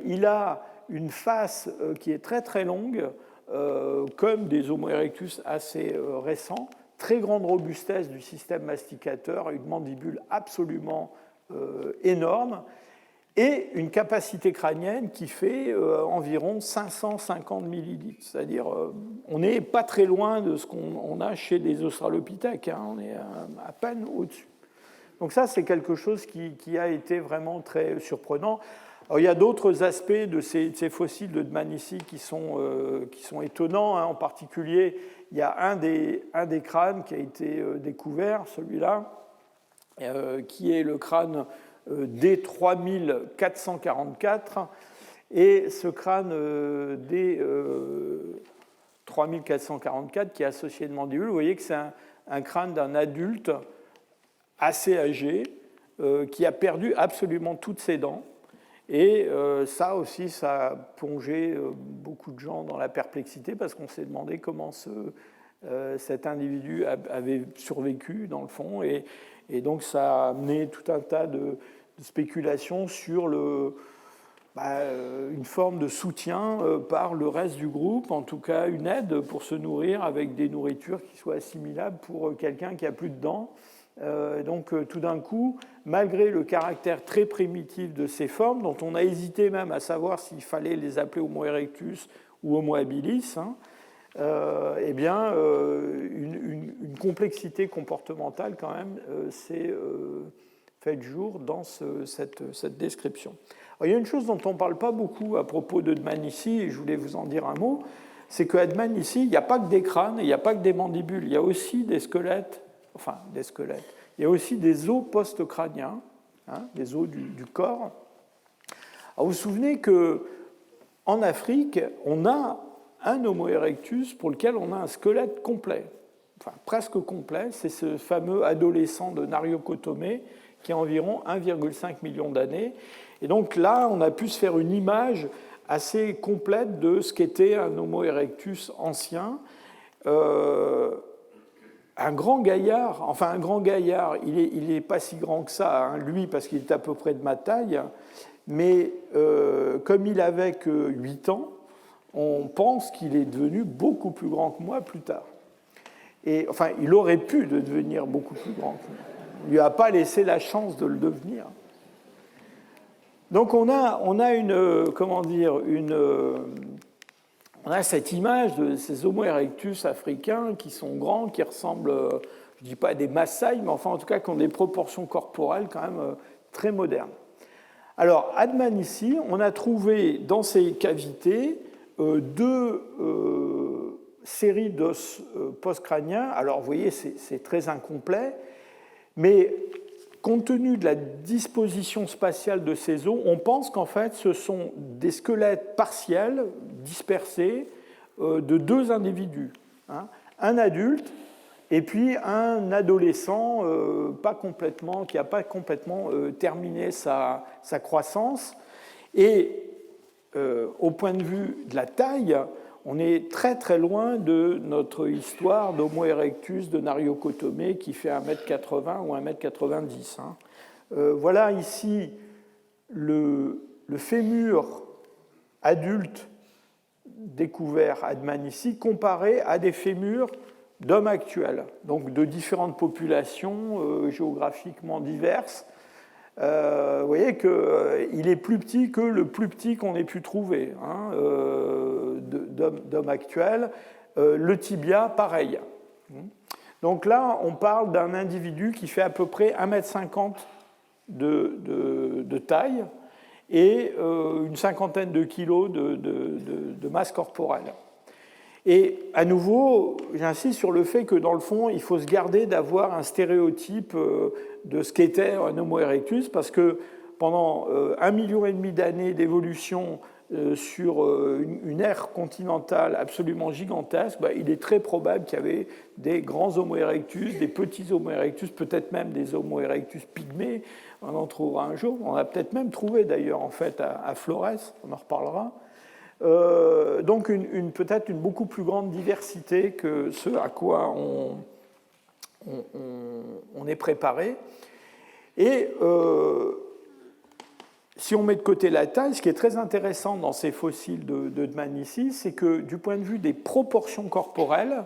Il a une face qui est très, très longue, comme des Homo erectus assez récents, très grande robustesse du système masticateur, une mandibule absolument énorme, et une capacité crânienne qui fait environ 550 millilitres. C'est-à-dire, on n'est pas très loin de ce qu'on a chez les australopithèques, hein, on est à peine au-dessus. Donc ça, c'est quelque chose qui a été vraiment très surprenant. Alors, il y a d'autres aspects de ces fossiles de Dmanisi qui sont étonnants. Hein. En particulier, il y a un des crânes qui a été découvert, celui-là, qui est le crâne D3444. Et ce crâne D3444 qui est associé de mandibule, vous voyez que c'est un crâne d'un adulte assez âgé qui a perdu absolument toutes ses dents. Et ça aussi, ça a plongé beaucoup de gens dans la perplexité parce qu'on s'est demandé comment cet individu avait survécu, dans le fond. Et donc, ça a amené tout un tas de spéculations sur une forme de soutien par le reste du groupe, en tout cas une aide pour se nourrir avec des nourritures qui soient assimilables pour quelqu'un qui n'a plus de dents. Donc tout d'un coup, malgré le caractère très primitif de ces formes, dont on a hésité même à savoir s'il fallait les appeler Homo erectus ou Homo habilis, hein, eh bien, une complexité comportementale quand même s'est faite jour dans cette description. Alors, il y a une chose dont on ne parle pas beaucoup à propos de Dmanisi, et je voulais vous en dire un mot, c'est qu'à Dmanisi, il n'y a pas que des crânes, il n'y a pas que des mandibules, il y a aussi des squelettes. Enfin, des squelettes. Il y a aussi des os post-crâniens, hein, des os du corps. Alors, vous vous souvenez qu'en Afrique, on a un Homo erectus pour lequel on a un squelette complet, enfin presque complet. C'est ce fameux adolescent de Nario-Kotomé qui a environ 1,5 million d'années. Et donc là, on a pu se faire une image assez complète de ce qu'était un Homo erectus ancien. Un grand gaillard, il n'est pas si grand que ça, hein, lui, parce qu'il est à peu près de ma taille, mais comme il avait que 8 ans, on pense qu'il est devenu beaucoup plus grand que moi plus tard. Et, enfin, il aurait pu devenir beaucoup plus grand que moi. On ne lui a pas laissé la chance de le devenir. Donc on a on a cette image de ces Homo erectus africains qui sont grands, qui ressemblent, je ne dis pas à des Maasai, mais enfin en tout cas qui ont des proportions corporelles quand même très modernes. Alors, à Dmanisi, on a trouvé dans ces cavités 2 séries d'os post-crâniens. Alors, vous voyez, c'est très incomplet, mais compte tenu de la disposition spatiale de ces os, on pense qu'en fait, ce sont des squelettes partiels, dispersés, de 2 individus. Hein. Un adulte et puis un adolescent qui n'a pas complètement terminé sa croissance. Et au point de vue de la taille, on est très très loin de notre histoire d'Homo erectus de Nario-Kotomé qui fait 1,80 m ou 1,90 m. Voilà ici le fémur adulte découvert à Dmanisi comparé à des fémurs d'hommes actuels, donc de différentes populations géographiquement diverses. Vous voyez qu'il est plus petit que le plus petit qu'on ait pu trouver d'hommes actuels. Le tibia, pareil. Donc là, on parle d'un individu qui fait à peu près 1,50 m de taille et une cinquantaine de kilos de masse corporelle. Et à nouveau, j'insiste sur le fait que dans le fond, il faut se garder d'avoir un stéréotype de ce qu'était un Homo erectus, parce que pendant 1,5 million d'années d'évolution sur une ère continentale absolument gigantesque, il est très probable qu'il y avait des grands Homo erectus, des petits Homo erectus, peut-être même des Homo erectus pygmées. On en trouvera un jour. On a peut-être même trouvé d'ailleurs en fait à Flores, on en reparlera. Donc peut-être une beaucoup plus grande diversité que ce à quoi on est préparé. Et si on met de côté la taille, ce qui est très intéressant dans ces fossiles de Dmanisi, c'est que du point de vue des proportions corporelles,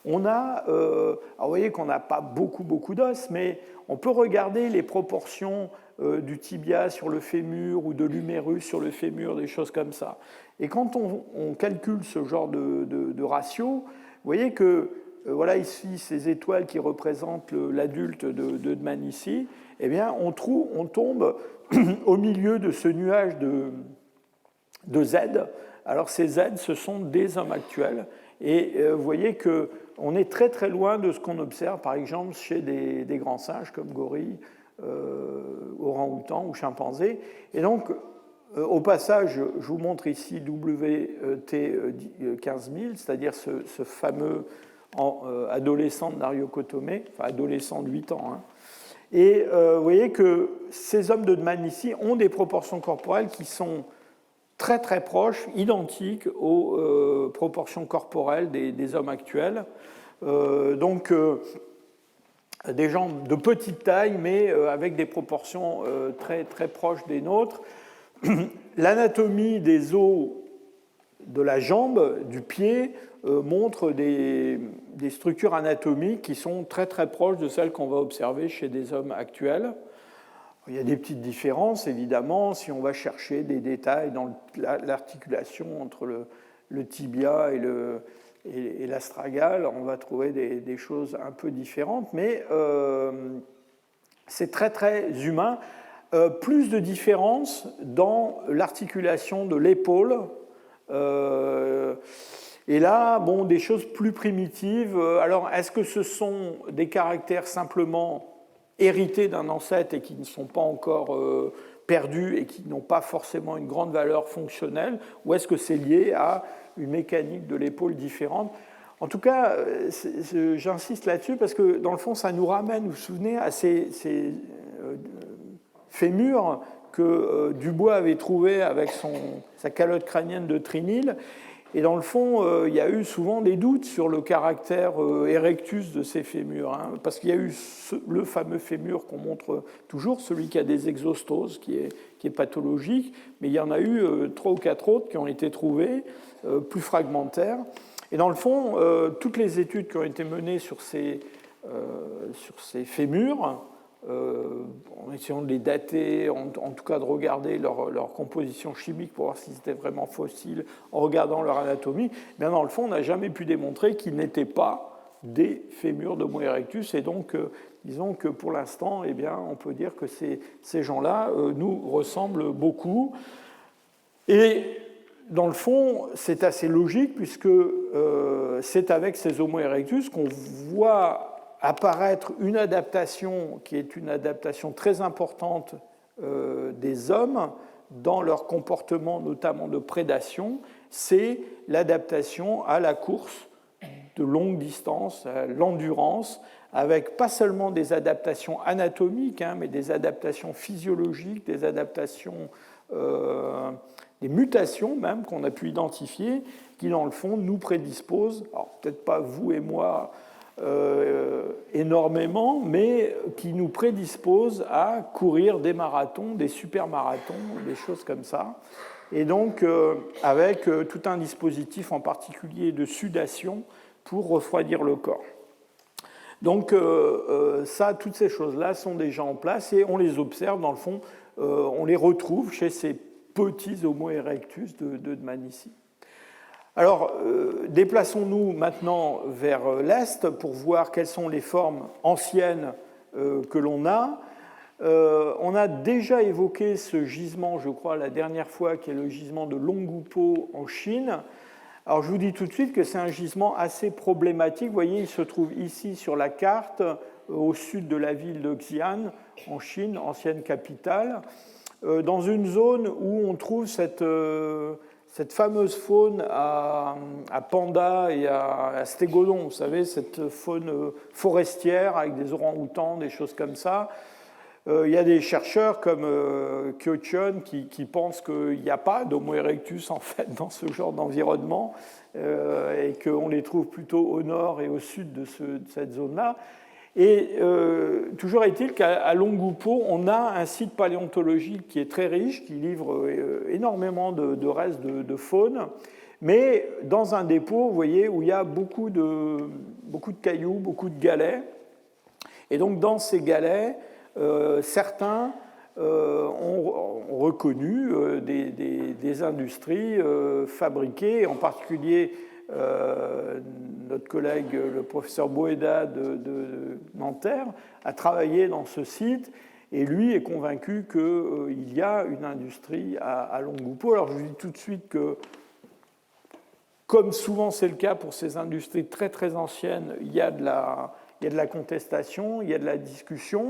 on a, alors vous voyez qu'on n'a pas beaucoup d'os, mais on peut regarder les proportions du tibia sur le fémur ou de l'humérus sur le fémur, des choses comme ça. Et quand on calcule ce genre de ratio, vous voyez que voilà ici ces étoiles qui représentent l'adulte de Dmanisi, eh bien on tombe au milieu de ce nuage de Z. Alors ces Z, ce sont des hommes actuels. Et vous voyez qu'on est très très loin de ce qu'on observe, par exemple, chez des grands singes comme gorilles, orang-outans ou chimpanzés. Et donc, au passage, je vous montre ici WT15000, c'est-à-dire ce fameux adolescent de Nario-Kotomé, enfin adolescent de 8 ans. Et vous voyez que ces hommes de Dmanisi ont des proportions corporelles qui sont très très proches, identiques aux proportions corporelles des hommes actuels. Donc des gens de petite taille, mais avec des proportions très très proches des nôtres. L'anatomie des os de la jambe, du pied, montre des structures anatomiques qui sont très très proches de celles qu'on va observer chez des hommes actuels. Il y a des petites différences, évidemment, si on va chercher des détails dans l'articulation entre le tibia et l'astragale, on va trouver des choses un peu différentes, mais c'est très très humain. Plus de différences dans l'articulation de l'épaule. Et là, bon, des choses plus primitives. Alors, est-ce que ce sont des caractères simplement hérités d'un ancêtre et qui ne sont pas encore perdus et qui n'ont pas forcément une grande valeur fonctionnelle, ou est-ce que c'est lié à une mécanique de l'épaule différente? En tout cas, j'insiste là-dessus parce que, dans le fond, ça nous ramène, vous vous souvenez, à ces fémurs que Dubois avait trouvé avec sa calotte crânienne de Trinil. Et dans le fond, il y a eu souvent des doutes sur le caractère erectus de ces fémurs, parce qu'il y a eu le fameux fémur qu'on montre toujours, celui qui a des exostoses, qui est pathologique, mais il y en a eu 3 ou 4 autres qui ont été trouvés, plus fragmentaires. Et dans le fond, toutes les études qui ont été menées sur ces fémurs, en essayant de les dater, en tout cas de regarder leur composition chimique pour voir s'ils étaient vraiment fossiles, en regardant leur anatomie, bien dans le fond, on n'a jamais pu démontrer qu'ils n'étaient pas des fémurs d'Homo erectus, et donc, disons que pour l'instant, eh bien, on peut dire que ces gens-là nous ressemblent beaucoup. Et dans le fond, c'est assez logique, puisque c'est avec ces Homo erectus qu'on voit apparaître une adaptation qui est une adaptation très importante des hommes dans leur comportement, notamment de prédation, c'est l'adaptation à la course de longue distance, à l'endurance, avec pas seulement des adaptations anatomiques, mais des adaptations physiologiques, des adaptations des mutations même qu'on a pu identifier, qui dans le fond nous prédisposent, alors peut-être pas vous et moi énormément, mais qui nous prédisposent à courir des marathons, des super-marathons, des choses comme ça. Et donc avec tout un dispositif en particulier de sudation pour refroidir le corps. Donc toutes ces choses-là sont déjà en place et on les observe, dans le fond, on les retrouve chez ces petits Homo erectus de Dmanisi. Alors, déplaçons-nous maintenant vers l'est pour voir quelles sont les formes anciennes que l'on a. On a déjà évoqué ce gisement, je crois, la dernière fois, qui est le gisement de Longgupo en Chine. Alors, je vous dis tout de suite que c'est un gisement assez problématique. Vous voyez, il se trouve ici sur la carte, au sud de la ville de Xi'an, en Chine, ancienne capitale, dans une zone où on trouve cette fameuse faune à panda et à stégodon, vous savez, cette faune forestière avec des orang-outans, des choses comme ça. Il y a des chercheurs comme Kyo Chun qui pensent qu'il n'y a pas d'Homo erectus en fait dans ce genre d'environnement et qu'on les trouve plutôt au nord et au sud de cette zone-là. Et toujours est-il qu'à Longgupo, on a un site paléontologique qui est très riche, qui livre énormément de restes de faune, mais dans un dépôt, vous voyez, où il y a beaucoup de cailloux, beaucoup de galets. Et donc dans ces galets, certains ont reconnu des industries fabriquées, en particulier notre collègue, le professeur Boeda de Nanterre, a travaillé dans ce site et lui est convaincu qu'il y a une industrie à Longgupo. Alors je vous dis tout de suite que, comme souvent c'est le cas pour ces industries très très anciennes, il y a de la contestation, il y a de la discussion.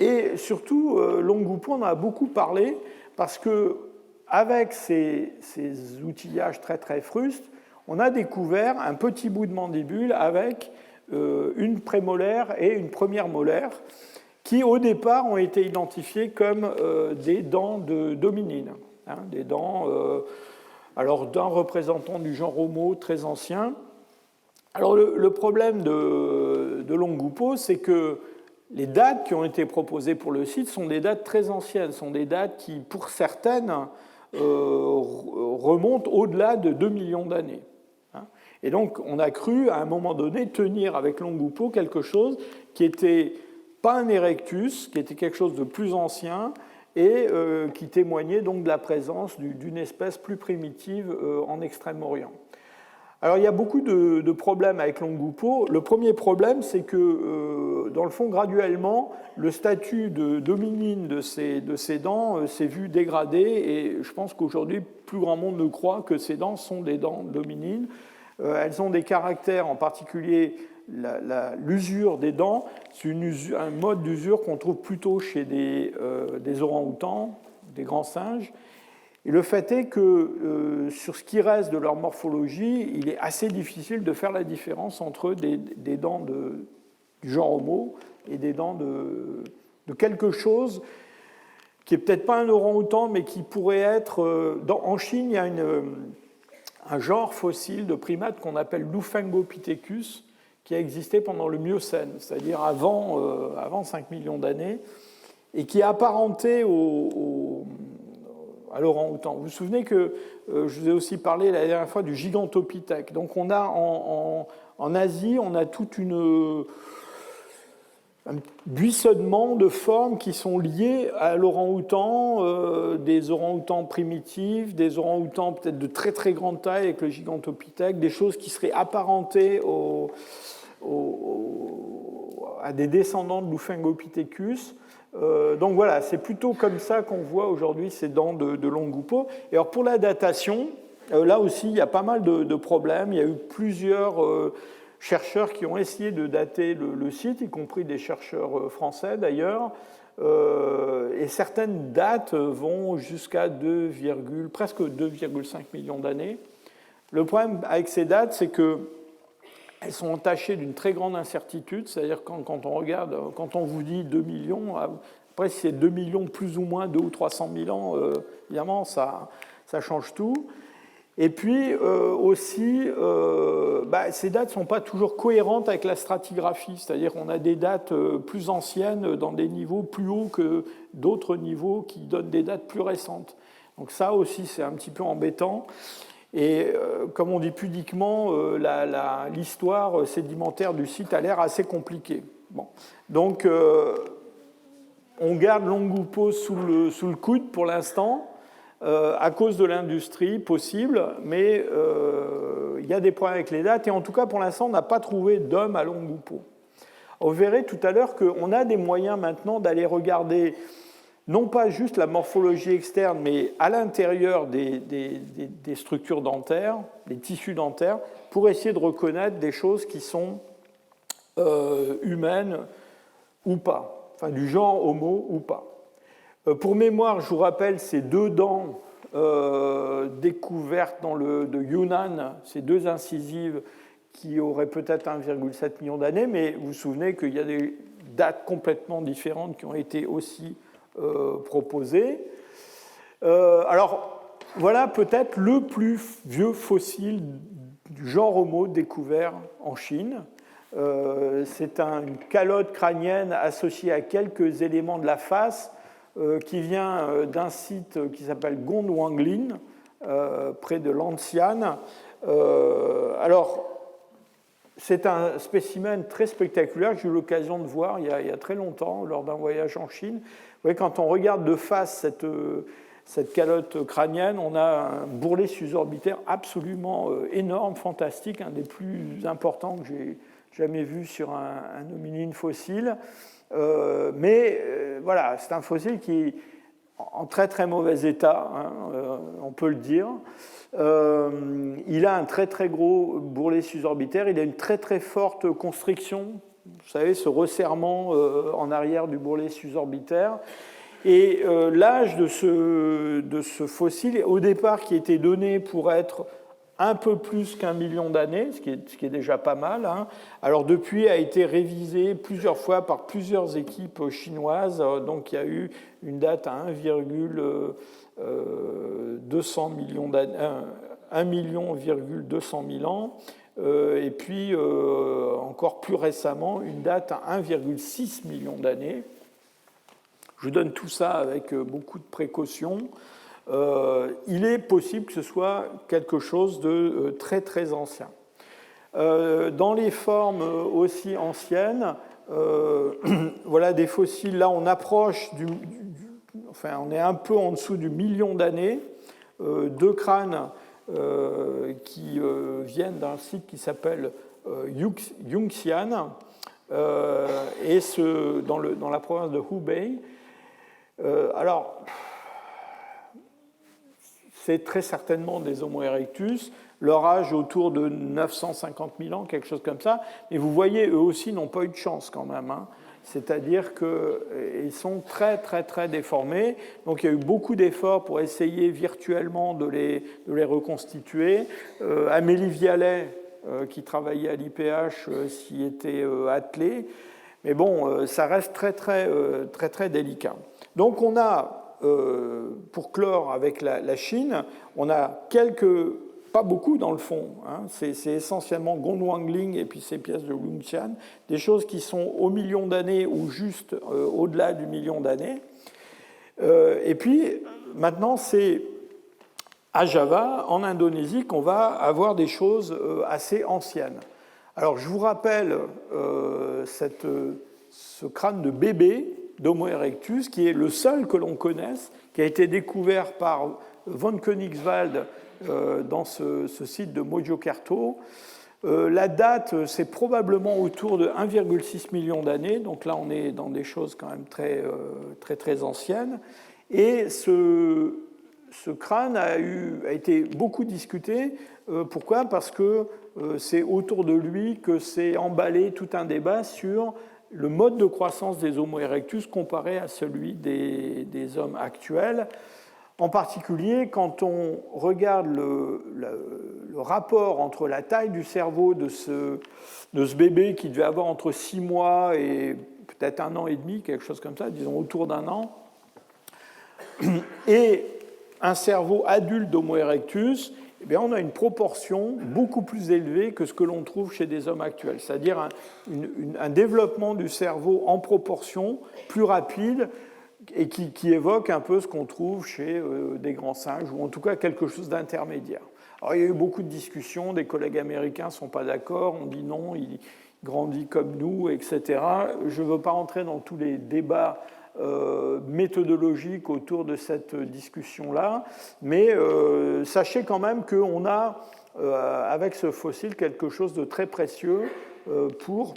Et surtout, Longgupo, on en a beaucoup parlé parce que avec ces outillages très très frustes, on a découvert un petit bout de mandibule avec une prémolaire et une première molaire qui au départ ont été identifiées comme des dents d'hominine, des dents alors d'un représentant du genre Homo très ancien. Alors le problème de Longgupo, c'est que les dates qui ont été proposées pour le site sont des dates très anciennes, sont des dates qui, pour certaines, remontent au-delà de 2 millions d'années. Et donc, on a cru, à un moment donné, tenir avec Longgupo quelque chose qui n'était pas un erectus, qui était quelque chose de plus ancien et qui témoignait donc de la présence d'une espèce plus primitive en Extrême-Orient. Alors, il y a beaucoup de problèmes avec Longgupo. Le premier problème, c'est que, dans le fond, graduellement, le statut d'hominine de ces dents s'est vu dégradé, et je pense qu'aujourd'hui, plus grand monde ne croit que ces dents sont des dents d'hominine. Elles ont des caractères, en particulier l'usure des dents. C'est un mode d'usure qu'on trouve plutôt chez des orang-outans, des grands singes. Et le fait est que sur ce qui reste de leur morphologie, il est assez difficile de faire la différence entre des dents du genre Homo et des dents de quelque chose qui n'est peut-être pas un orang-outan, mais qui pourrait être... en Chine, il y a un genre fossile de primates qu'on appelle Lufengopithecus, qui a existé pendant le Miocène, c'est-à-dire avant 5 millions d'années, et qui est apparenté à l'orang-outan. Vous vous souvenez que je vous ai aussi parlé la dernière fois du Gigantopithèque. Donc on a en Asie, on a toute un buissonnement de formes qui sont liées à l'orang-outan, des orang-outans primitifs, des orang-outans peut-être de très très grande taille avec le Gigantopithèque, des choses qui seraient apparentées à des descendants de Lufengopithecus. Donc voilà, c'est plutôt comme ça qu'on voit aujourd'hui ces dents de Longgupo. Et alors pour la datation, là aussi il y a pas mal de problèmes. Il y a eu plusieurs chercheurs qui ont essayé de dater le site, y compris des chercheurs français d'ailleurs. Et certaines dates vont jusqu'à presque 2,5 millions d'années. Le problème avec ces dates, c'est que elles sont entachées d'une très grande incertitude, c'est-à-dire quand on regarde, quand on vous dit 2 millions, Après, si c'est 2 millions plus ou moins, 2 ou 300 000 ans, évidemment, ça change tout. Et puis aussi, ces dates ne sont pas toujours cohérentes avec la stratigraphie, c'est-à-dire qu'on a des dates plus anciennes dans des niveaux plus hauts que d'autres niveaux qui donnent des dates plus récentes. Donc ça aussi, c'est un petit peu embêtant. Et comme on dit pudiquement, l'histoire sédimentaire du site a l'air assez compliquée. Bon. Donc, on garde Longupo sous le coude pour l'instant, à cause de l'industrie possible, mais il y a des problèmes avec les dates, et en tout cas, pour l'instant, on n'a pas trouvé d'homme à Longupo. Vous verrez tout à l'heure qu'on a des moyens maintenant d'aller regarder non pas juste la morphologie externe, mais à l'intérieur des structures dentaires, des tissus dentaires, pour essayer de reconnaître des choses qui sont humaines ou pas, enfin du genre Homo ou pas. Pour mémoire, je vous rappelle ces 2 dents découvertes de Yunnan, ces 2 incisives qui auraient peut-être 1,7 million d'années, mais vous vous souvenez qu'il y a des dates complètement différentes qui ont été aussi proposées. Alors, voilà peut-être le plus vieux fossile du genre Homo découvert en Chine. C'est une calotte crânienne associée à quelques éléments de la face qui vient d'un site qui s'appelle Gongwanglin, près de Lancian. Alors, c'est un spécimen très spectaculaire que j'ai eu l'occasion de voir il y a très longtemps, lors d'un voyage en Chine. Vous voyez, quand on regarde de face cette calotte crânienne, on a un bourrelet suborbitaire absolument énorme, fantastique, un des plus importants que j'ai jamais vu sur un hominine fossile. Voilà, c'est un fossile qui est en très très mauvais état, hein, on peut le dire. Il a un très très gros bourrelet suborbitaire, il a une très très forte constriction, vous savez, ce resserrement en arrière du bourrelet suborbitaire. Et l'âge de ce fossile, au départ, qui était donné pour être un peu plus qu'1 million d'années, ce qui est déjà pas mal. Hein. Alors depuis, a été révisé plusieurs fois par plusieurs équipes chinoises. Donc il y a eu une date à 1,2 million d'années, 1,2 million ans. Et puis encore plus récemment, une date à 1,6 million d'années. Je vous donne tout ça avec beaucoup de précautions. Il est possible que ce soit quelque chose de très très ancien. Dans les formes aussi anciennes, voilà des fossiles, là on approche enfin on est un peu en dessous du million d'années, 2 crânes qui viennent d'un site qui s'appelle Yunxian, et dans la province de Hubei. Alors, c'est très certainement des Homo erectus, leur âge autour de 950 000 ans, quelque chose comme ça, mais vous voyez, eux aussi n'ont pas eu de chance quand même, hein. C'est-à-dire qu'ils sont très très très déformés, donc il y a eu beaucoup d'efforts pour essayer virtuellement de les reconstituer. Amélie Vialet, qui travaillait à l'IPH, s'y était attelée, mais bon, ça reste très très très très délicat. Donc on a, pour clore avec la Chine, on a pas beaucoup dans le fond, hein, c'est essentiellement Gongwanglin et puis ces pièces de Lungtian, des choses qui sont au million d'années ou juste au-delà du million d'années. Et puis maintenant, c'est à Java, en Indonésie, qu'on va avoir des choses assez anciennes. Alors je vous rappelle ce crâne de bébé d'Homo erectus, qui est le seul que l'on connaisse, qui a été découvert par von Königswald dans ce site de Mojokerto. La date, c'est probablement autour de 1,6 million d'années, donc là on est dans des choses quand même très très, très anciennes. Et ce crâne a été beaucoup discuté. Pourquoi ? Parce que c'est autour de lui que s'est emballé tout un débat sur le mode de croissance des Homo erectus comparé à celui des hommes actuels. En particulier, quand on regarde le rapport entre la taille du cerveau de ce bébé qui devait avoir entre 6 mois et peut-être 1 an et demi, quelque chose comme ça, disons autour d'1 an, et un cerveau adulte d'Homo erectus, eh bien, on a une proportion beaucoup plus élevée que ce que l'on trouve chez des hommes actuels, c'est-à-dire un développement du cerveau en proportion plus rapide et qui évoque un peu ce qu'on trouve chez des grands singes, ou en tout cas quelque chose d'intermédiaire. Alors, il y a eu beaucoup de discussions, des collègues américains ne sont pas d'accord, on dit non, il grandit comme nous, etc. Je ne veux pas entrer dans tous les débats méthodologiques autour de cette discussion-là, mais sachez quand même qu'on a, avec ce fossile, quelque chose de très précieux pour,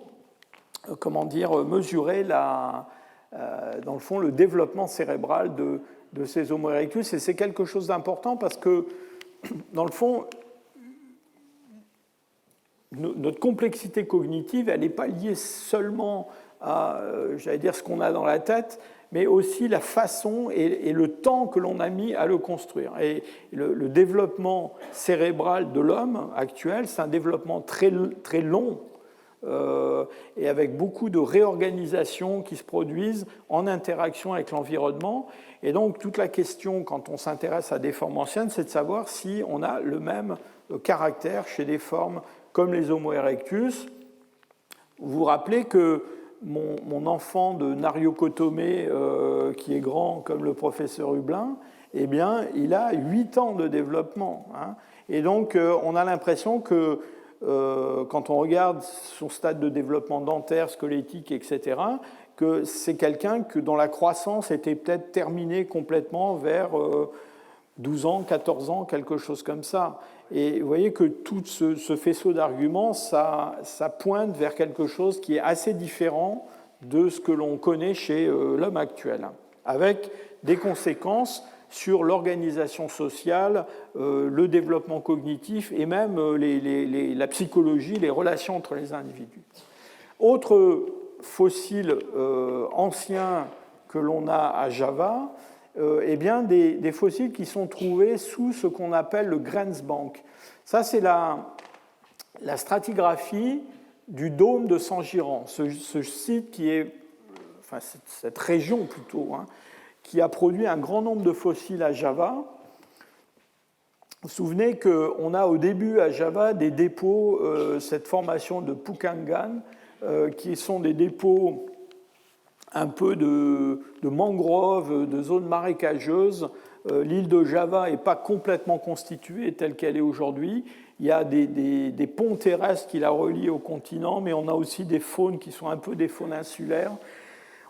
mesurer dans le fond, le développement cérébral de ces Homo erectus, et c'est quelque chose d'important parce que, dans le fond, notre complexité cognitive, elle n'est pas liée seulement à, j'allais dire, ce qu'on a dans la tête, mais aussi la façon et le temps que l'on a mis à le construire. Et le développement cérébral de l'homme actuel, c'est un développement très, très long, et avec beaucoup de réorganisations qui se produisent en interaction avec l'environnement. Et donc, toute la question, quand on s'intéresse à des formes anciennes, c'est de savoir si on a le même caractère chez des formes comme les Homo erectus. Vous vous rappelez que mon enfant de Nario-Kotomé, qui est grand comme le professeur Hublin, eh bien, il a 8 ans de développement. Hein. Et donc, on a l'impression que quand on regarde son stade de développement dentaire, squelettique, etc., que c'est quelqu'un dont la croissance était peut-être terminée complètement vers 12 ans, 14 ans, quelque chose comme ça. Et vous voyez que tout ce faisceau d'arguments, ça pointe vers quelque chose qui est assez différent de ce que l'on connaît chez l'homme actuel, avec des conséquences sur l'organisation sociale, le développement cognitif et même la psychologie, les relations entre les individus. Autre fossile ancien que l'on a à Java, eh bien des fossiles qui sont trouvés sous ce qu'on appelle le Grensbank. Ça, c'est la stratigraphie du dôme de Sangiran, ce site qui est, enfin cette région plutôt, hein, qui a produit un grand nombre de fossiles à Java. Vous vous souvenez qu'on a au début à Java des dépôts, cette formation de Pukangan, qui sont des dépôts un peu de mangroves, de zones marécageuses. L'île de Java n'est pas complètement constituée telle qu'elle est aujourd'hui. Il y a des ponts terrestres qui la relient au continent, mais on a aussi des faunes qui sont un peu des faunes insulaires.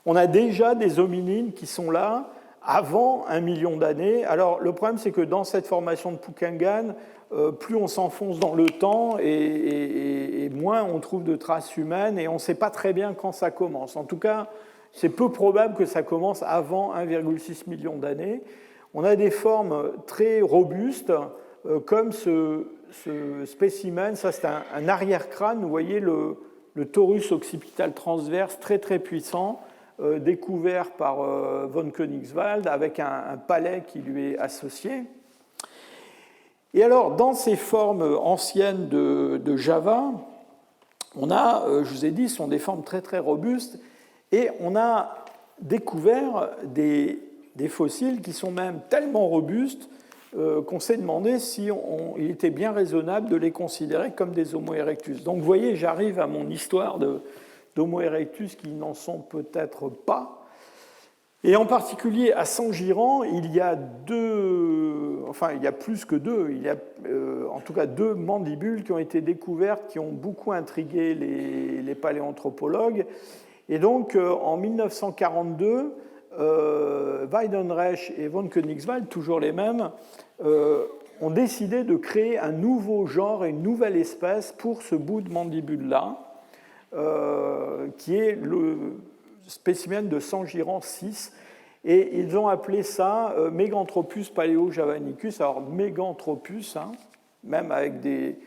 On a déjà des hominines qui sont là avant 1 million d'années. Alors, le problème, c'est que dans cette formation de Pukangan, plus on s'enfonce dans le temps et moins on trouve de traces humaines, et on ne sait pas très bien quand ça commence. En tout cas, c'est peu probable que ça commence avant 1,6 million d'années. On a des formes très robustes, comme ce spécimen. Ça, c'est un arrière-crâne. Vous voyez le torus occipital transverse très, très puissant, découvert par von Königswald, avec un palais qui lui est associé. Et alors, dans ces formes anciennes de Java, on a, je vous ai dit, ce sont des formes très, très robustes, et on a découvert des fossiles qui sont même tellement robustes qu'on s'est demandé si il était bien raisonnable de les considérer comme des Homo erectus. Donc vous voyez, j'arrive à mon histoire d'Homo erectus qui n'en sont peut-être pas. Et en particulier à Sangiran, il y a plus que deux, il y a en tout cas 2 mandibules qui ont été découvertes, qui ont beaucoup intrigué les paléanthropologues. Et donc en 1942, Weidenreich et von Königswald, toujours les mêmes, ont décidé de créer un nouveau genre et une nouvelle espèce pour ce bout de mandibule-là, qui est le spécimen de Sangiran 6, et ils ont appelé ça Meganthropus paleojavanicus. Alors Meganthropus, hein, même avec des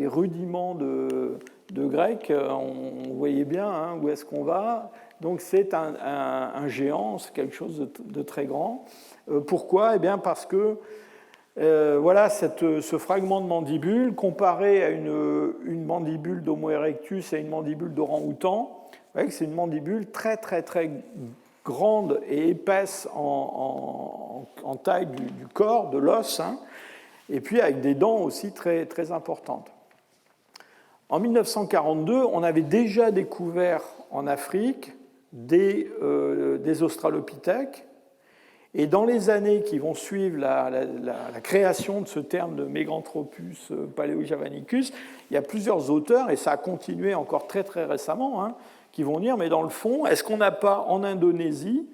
rudiments de grec, on voyait bien hein, où est-ce qu'on va. Donc c'est un géant, c'est quelque chose de très grand. Pourquoi ? Eh bien parce que voilà, ce fragment de mandibule, comparé à une mandibule d'Homo erectus et une mandibule d'orang-outan, voyez que c'est une mandibule très très très grande et épaisse en taille du corps, de l'os, hein, et puis avec des dents aussi très, très importantes. En 1942, on avait déjà découvert en Afrique des australopithèques, et dans les années qui vont suivre la création de ce terme de Meganthropus paleojavanicus, il y a plusieurs auteurs, et ça a continué encore très très récemment, hein, qui vont dire, mais dans le fond, est-ce qu'on n'a pas en Indonésie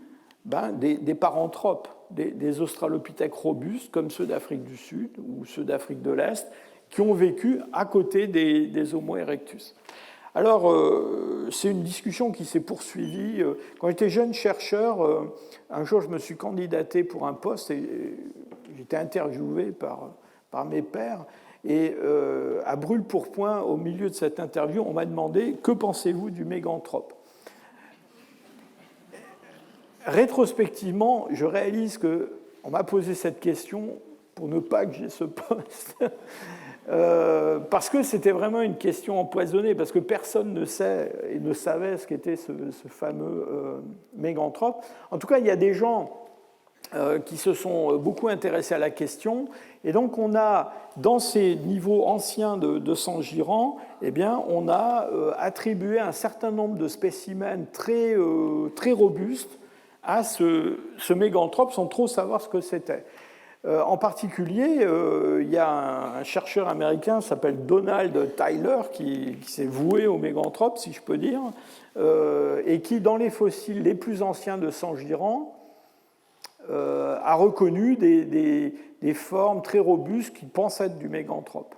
des paranthropes, des australopithèques robustes, comme ceux d'Afrique du Sud ou ceux d'Afrique de l'Est, qui ont vécu à côté des Homo erectus? Alors, c'est une discussion qui s'est poursuivie. Quand j'étais jeune chercheur, un jour, je me suis candidaté pour un poste et j'étais interviewé par mes pairs. Et à brûle-pourpoint, au milieu de cette interview, on m'a demandé « Que pensez-vous du méganthrope ?» Rétrospectivement, je réalise qu'on m'a posé cette question pour ne pas que j'ai ce poste. Parce que c'était vraiment une question empoisonnée, parce que personne ne sait et ne savait ce qu'était ce fameux méganthrope. En tout cas, il y a des gens qui se sont beaucoup intéressés à la question, et donc on a, dans ces niveaux anciens de Sangiran, eh bien, on a attribué un certain nombre de spécimens très, très robustes à ce méganthrope sans trop savoir ce que c'était. En particulier, il y a un chercheur américain qui s'appelle Donald Tyler, qui s'est voué au méganthrope, si je peux dire, et qui, dans les fossiles les plus anciens de Sangiran, a reconnu des formes très robustes qui pensent être du méganthrope.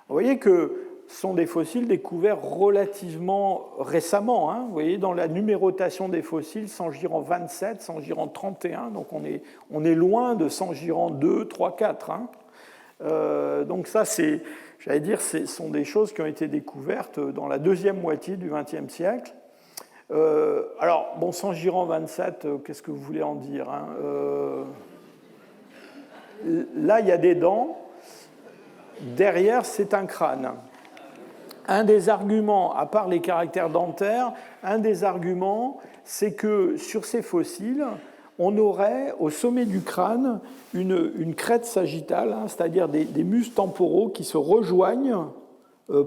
Vous voyez que ce sont des fossiles découverts relativement récemment. Hein. Vous voyez, dans la numérotation des fossiles, Sangiran 27, Sangiran 31, donc on est loin de Sangiran 2, 3, 4. Hein. Donc ça, j'allais dire, ce sont des choses qui ont été découvertes dans la deuxième moitié du XXe siècle. Alors, bon, Sangiran 27, qu'est-ce que vous voulez en dire, hein, là, il y a des dents. Derrière, c'est un crâne. Un des arguments, à part les caractères dentaires, un des arguments, c'est que sur ces fossiles, on aurait au sommet du crâne une crête sagittale, hein, c'est-à-dire des muscles temporaux qui se rejoignent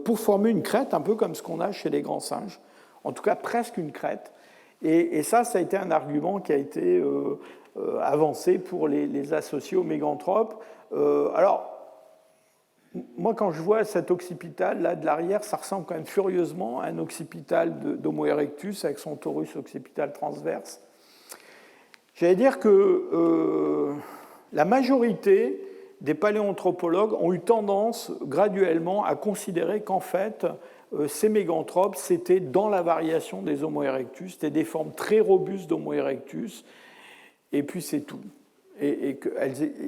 pour former une crête, un peu comme ce qu'on a chez les grands singes. En tout cas, presque une crête. Et ça a été un argument qui a été avancé pour les associer au méganthrope. Alors, moi, quand je vois cet occipital là de l'arrière, ça ressemble quand même furieusement à un occipital d'Homo erectus avec son torus occipital transverse. J'allais dire que la majorité des paléoanthropologues ont eu tendance graduellement à considérer qu'en fait, ces méganthropes, c'était dans la variation des Homo erectus, c'était des formes très robustes d'Homo erectus, et puis c'est tout. Et que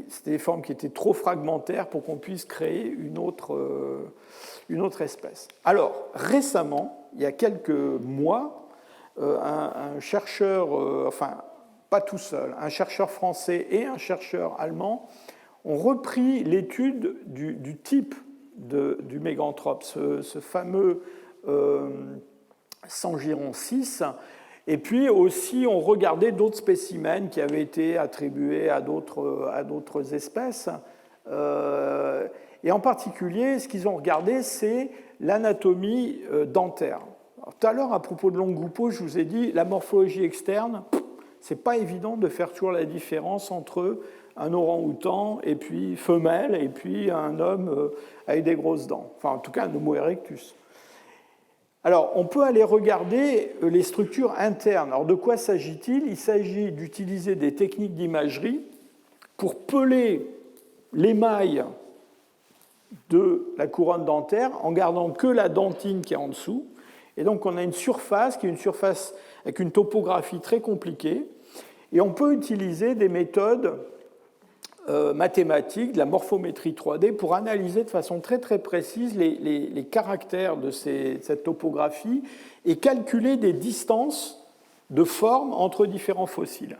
c'était des formes qui étaient trop fragmentaires pour qu'on puisse créer une autre espèce. Alors, récemment, il y a quelques mois, un chercheur, enfin, pas tout seul, un chercheur français et un chercheur allemand ont repris l'étude du type du méganthrope, ce fameux Sangiran 6. Et puis aussi, on regardait d'autres spécimens qui avaient été attribués à d'autres espèces. Et en particulier, ce qu'ils ont regardé, c'est l'anatomie dentaire. Alors, tout à l'heure, à propos de Longupo, je vous ai dit, la morphologie externe, c'est pas évident de faire toujours la différence entre un orang-outan et puis femelle, et puis un homme avec des grosses dents. Enfin, en tout cas, un Homo erectus. Alors, on peut aller regarder les structures internes. Alors, de quoi s'agit-il? Il s'agit d'utiliser des techniques d'imagerie pour peler l'émail de la couronne dentaire en gardant que la dentine qui est en dessous. Et donc, on a une surface qui est une surface avec une topographie très compliquée. Et on peut utiliser des méthodes mathématiques, de la morphométrie 3D, pour analyser de façon très très précise les caractères de cette topographie et calculer des distances de forme entre différents fossiles.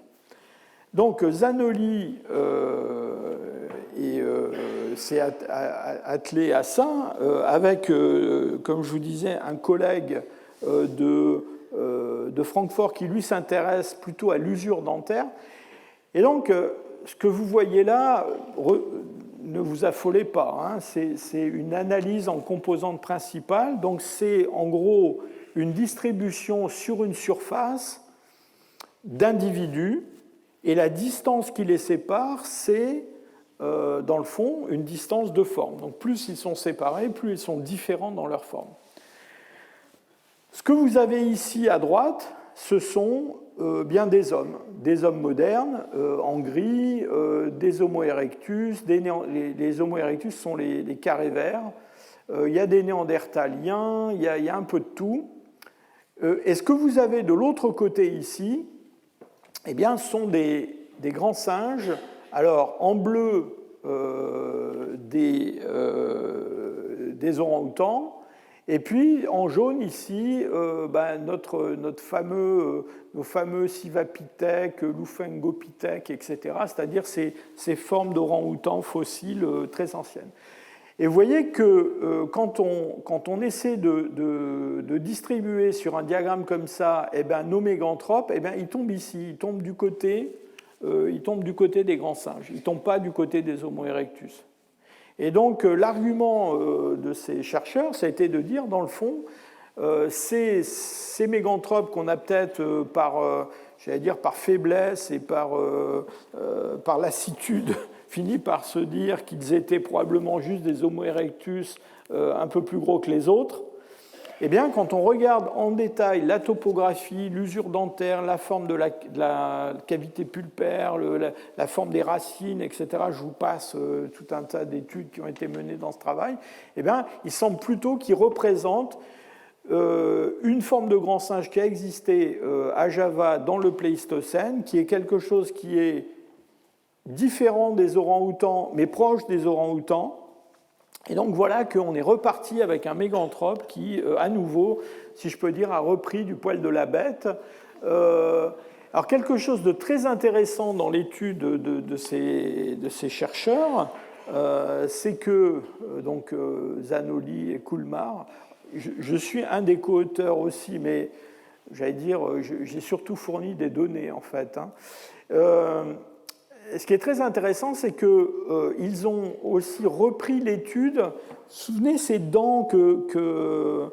Donc Zanoli s'est attelé à ça avec, comme je vous disais, un collègue de de Francfort qui, lui, s'intéresse plutôt à l'usure dentaire. Et donc, ce que vous voyez là, ne vous affolez pas, hein, c'est une analyse en composantes principales. Donc, c'est en gros une distribution sur une surface d'individus, et la distance qui les sépare, c'est, dans le fond, une distance de forme. Donc, plus ils sont séparés, plus ils sont différents dans leur forme. Ce que vous avez ici à droite, ce sont bien des hommes modernes, en gris, des Homo erectus. Les Homo erectus sont les carrés verts. Il y a des néandertaliens, il y a un peu de tout. Et ce que vous avez de l'autre côté ici, eh bien, sont des grands singes. Alors, en bleu, des orang-outans. Et puis, en jaune, ici, nos fameux Sivapithèques, Lufengopithèques, etc., c'est-à-dire ces formes d'orang-outans fossiles très anciennes. Et vous voyez que quand on essaie de distribuer sur un diagramme comme ça, nos méganthropes, ils tombent ici, ils tombent du côté des grands singes, ils ne tombent pas du côté des Homo erectus. Et donc, l'argument de ces chercheurs, ça a été de dire, dans le fond, ces méganthropes qu'on a peut-être par faiblesse et par lassitude, fini par se dire qu'ils étaient probablement juste des Homo erectus un peu plus gros que les autres. Eh bien, quand on regarde en détail la topographie, l'usure dentaire, la forme de la cavité pulpaire, la forme des racines, etc., je vous passe tout un tas d'études qui ont été menées dans ce travail, eh bien, il semble plutôt qu'ils représentent une forme de grand singe qui a existé à Java dans le Pléistocène, qui est quelque chose qui est différent des orang-outans, mais proche des orang-outans. Et donc voilà qu'on est reparti avec un méganthrope qui, à nouveau, si je peux dire, a repris du poil de la bête. Alors quelque chose de très intéressant dans l'étude de ces chercheurs, c'est que Zanoli et Kulmar, je suis un des co-auteurs aussi, mais j'allais dire, j'ai surtout fourni des données en fait. Ce qui est très intéressant, c'est qu'ils ont aussi repris l'étude. Vous vous souvenez ces dents que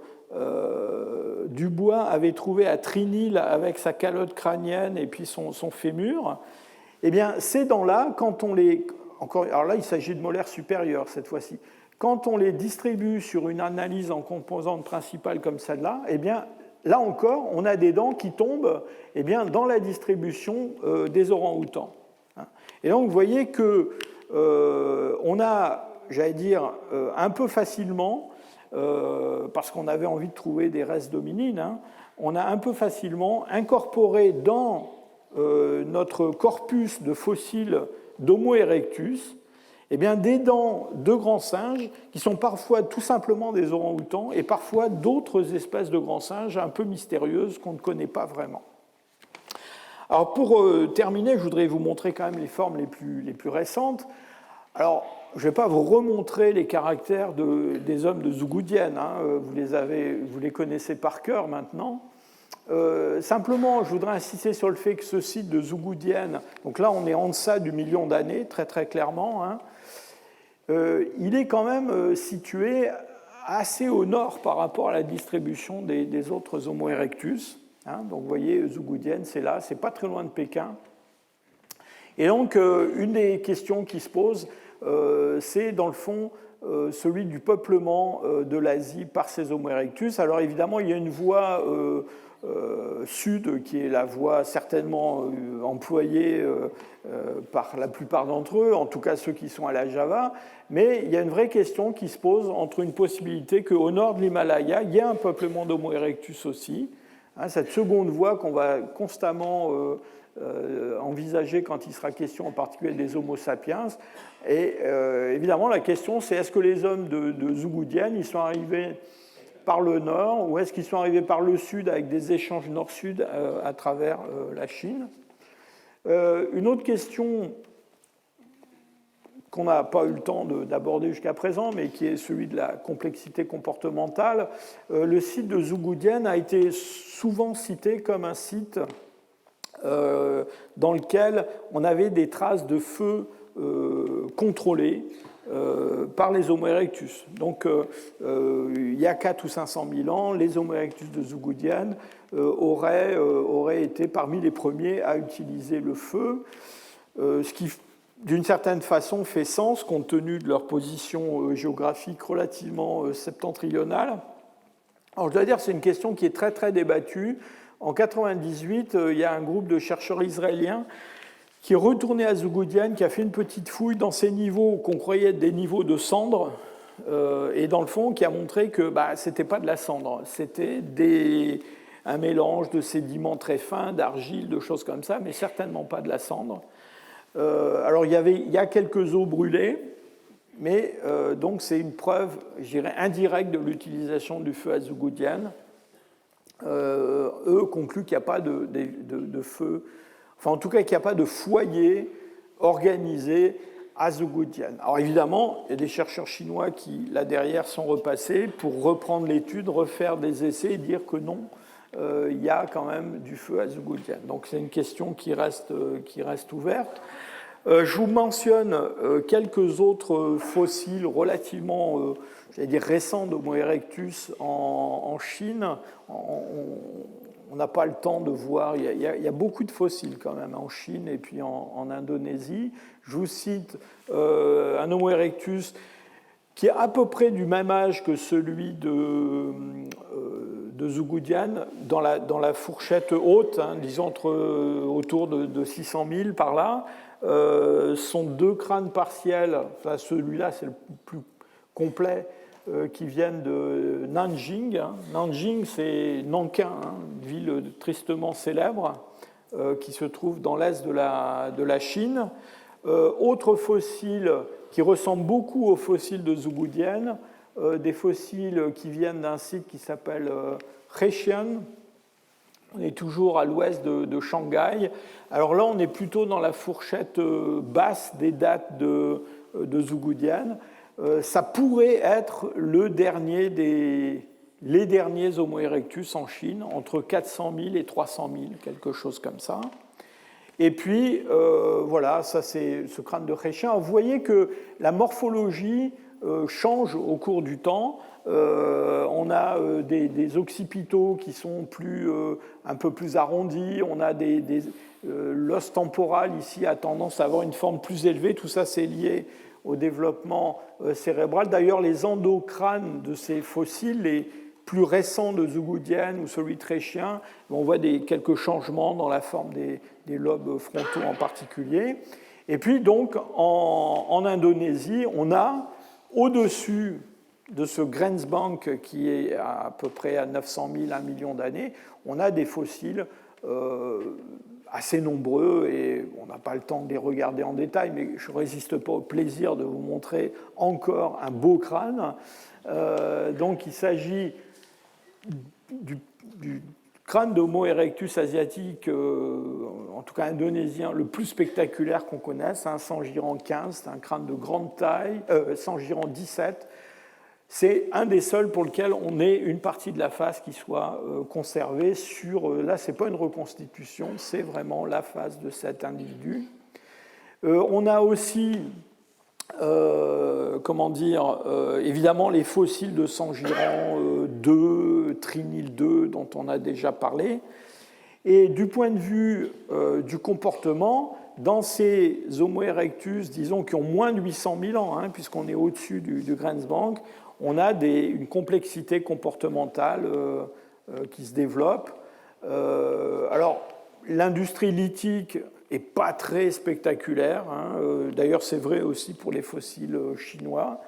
Dubois avait trouvées à Trinil avec sa calotte crânienne et puis son fémur? Eh bien, ces dents-là, quand on les... alors là, il s'agit de molaires supérieurs cette fois-ci. Quand on les distribue sur une analyse en composantes principales comme celle-là, eh bien, là encore, on a des dents qui tombent dans la distribution des orang-outans. Et donc, vous voyez qu'on a, j'allais dire, un peu facilement, parce qu'on avait envie de trouver des restes d'hominines, on a un peu facilement incorporé dans notre corpus de fossiles d'Homo erectus des dents de grands singes qui sont parfois tout simplement des orang-outans et parfois d'autres espèces de grands singes un peu mystérieuses qu'on ne connaît pas vraiment. Alors pour terminer, je voudrais vous montrer quand même les formes les plus récentes. Alors, je ne vais pas vous remontrer les caractères des hommes de Zougoudienne, vous les connaissez par cœur maintenant. Simplement, je voudrais insister sur le fait que ce site de Zougoudienne, donc là on est en deçà du million d'années, très très clairement, il est quand même situé assez au nord par rapport à la distribution des autres Homo erectus. Donc vous voyez, Zougoudienne, c'est là, c'est pas très loin de Pékin. Et donc, une des questions qui se posent, c'est dans le fond celui du peuplement de l'Asie par ces Homo erectus. Alors évidemment, il y a une voie sud qui est la voie certainement employée par la plupart d'entre eux, en tout cas ceux qui sont à la Java, mais il y a une vraie question qui se pose entre une possibilité qu'au nord de l'Himalaya, il y ait un peuplement d'Homo erectus aussi. Cette seconde voie qu'on va constamment envisager quand il sera question en particulier des Homo sapiens. Et évidemment, la question, c'est est-ce que les hommes de Zougoudienne, ils sont arrivés par le nord ou est-ce qu'ils sont arrivés par le sud avec des échanges nord-sud à travers la Chine? Une autre question qu'on n'a pas eu le temps d'aborder jusqu'à présent, mais qui est celui de la complexité comportementale. Le site de Zougoudienne a été souvent cité comme un site dans lequel on avait des traces de feu contrôlées par les Homo erectus. Donc, il y a 4 ou 500 000 ans, les Homo erectus de Zougoudienne auraient été parmi les premiers à utiliser le feu, ce qui, d'une certaine façon, fait sens compte tenu de leur position géographique relativement septentrionale. Alors, je dois dire que c'est une question qui est très, très débattue. En 1998, il y a un groupe de chercheurs israéliens qui est retourné à Zougoudienne, qui a fait une petite fouille dans ces niveaux qu'on croyait être des niveaux de cendres, et dans le fond, qui a montré que ce n'était pas de la cendre, c'était un mélange de sédiments très fins, d'argile, de choses comme ça, mais certainement pas de la cendre. Alors, il y a quelques eaux brûlées, mais donc c'est une preuve, je dirais, indirecte de l'utilisation du feu à Zougoudienne. Eux concluent qu'il n'y a pas de feu, enfin en tout cas qu'il n'y a pas de foyer organisé à Zougoudienne. Alors évidemment, il y a des chercheurs chinois qui, là derrière, sont repassés pour reprendre l'étude, refaire des essais et dire que non, il y a quand même du feu à Zougoudienne. Donc c'est une question qui reste ouverte. Je vous mentionne quelques autres fossiles relativement récents d'Homo erectus en Chine. On n'a pas le temps de voir, il y a beaucoup de fossiles quand même en Chine et puis en Indonésie. Je vous cite un Homo erectus qui est à peu près du même âge que celui de Zougoudienne, dans la fourchette haute, disons autour de 600 000 par là. Sont 2 crânes partiels, enfin celui-là c'est le plus complet, qui viennent de Nanjing. Nanjing, c'est Nankin, une ville tristement célèbre, qui se trouve dans l'est de la Chine. Autre fossile qui ressemble beaucoup aux fossiles de Zougoudienne, des fossiles qui viennent d'un site qui s'appelle Hexian. On est toujours à l'ouest de Shanghai. Alors là, on est plutôt dans la fourchette basse des dates de Zougoudienne. Ça pourrait être les derniers Homo erectus en Chine, entre 400 000 et 300 000, quelque chose comme ça. Et puis, voilà, ça c'est ce crâne de Hexian. Vous voyez que la morphologie change au cours du temps. On a des occipitaux qui sont un peu plus arrondis. On a l'os temporal ici a tendance à avoir une forme plus élevée. Tout ça, c'est lié au développement cérébral. D'ailleurs, les endocrânes de ces fossiles, les plus récents de Zougoudienne ou celui de Hexian, on voit quelques changements dans la forme des lobes frontaux en particulier. Et puis, donc, en Indonésie, on a au-dessus de ce Grensbank qui est à peu près à 900 000, 1 million d'années, on a des fossiles assez nombreux et on n'a pas le temps de les regarder en détail, mais je ne résiste pas au plaisir de vous montrer encore un beau crâne. Donc il s'agit du crâne d'Homo erectus asiatique, en tout cas indonésien, le plus spectaculaire qu'on connaisse, Sangiran 15, c'est un crâne de grande taille, Sangiran 17, c'est un des seuls pour lequel on ait une partie de la face qui soit conservée là, ce n'est pas une reconstitution, c'est vraiment la face de cet individu. On a aussi, évidemment les fossiles de Sangiran 2, Trinil 2, dont on a déjà parlé. Et du point de vue du comportement, dans ces Homo erectus, disons, qui ont moins de 800 000 ans, puisqu'on est au-dessus du Grensbank, on a une complexité comportementale qui se développe. Alors, l'industrie lithique n'est pas très spectaculaire. D'ailleurs, c'est vrai aussi pour les fossiles chinois.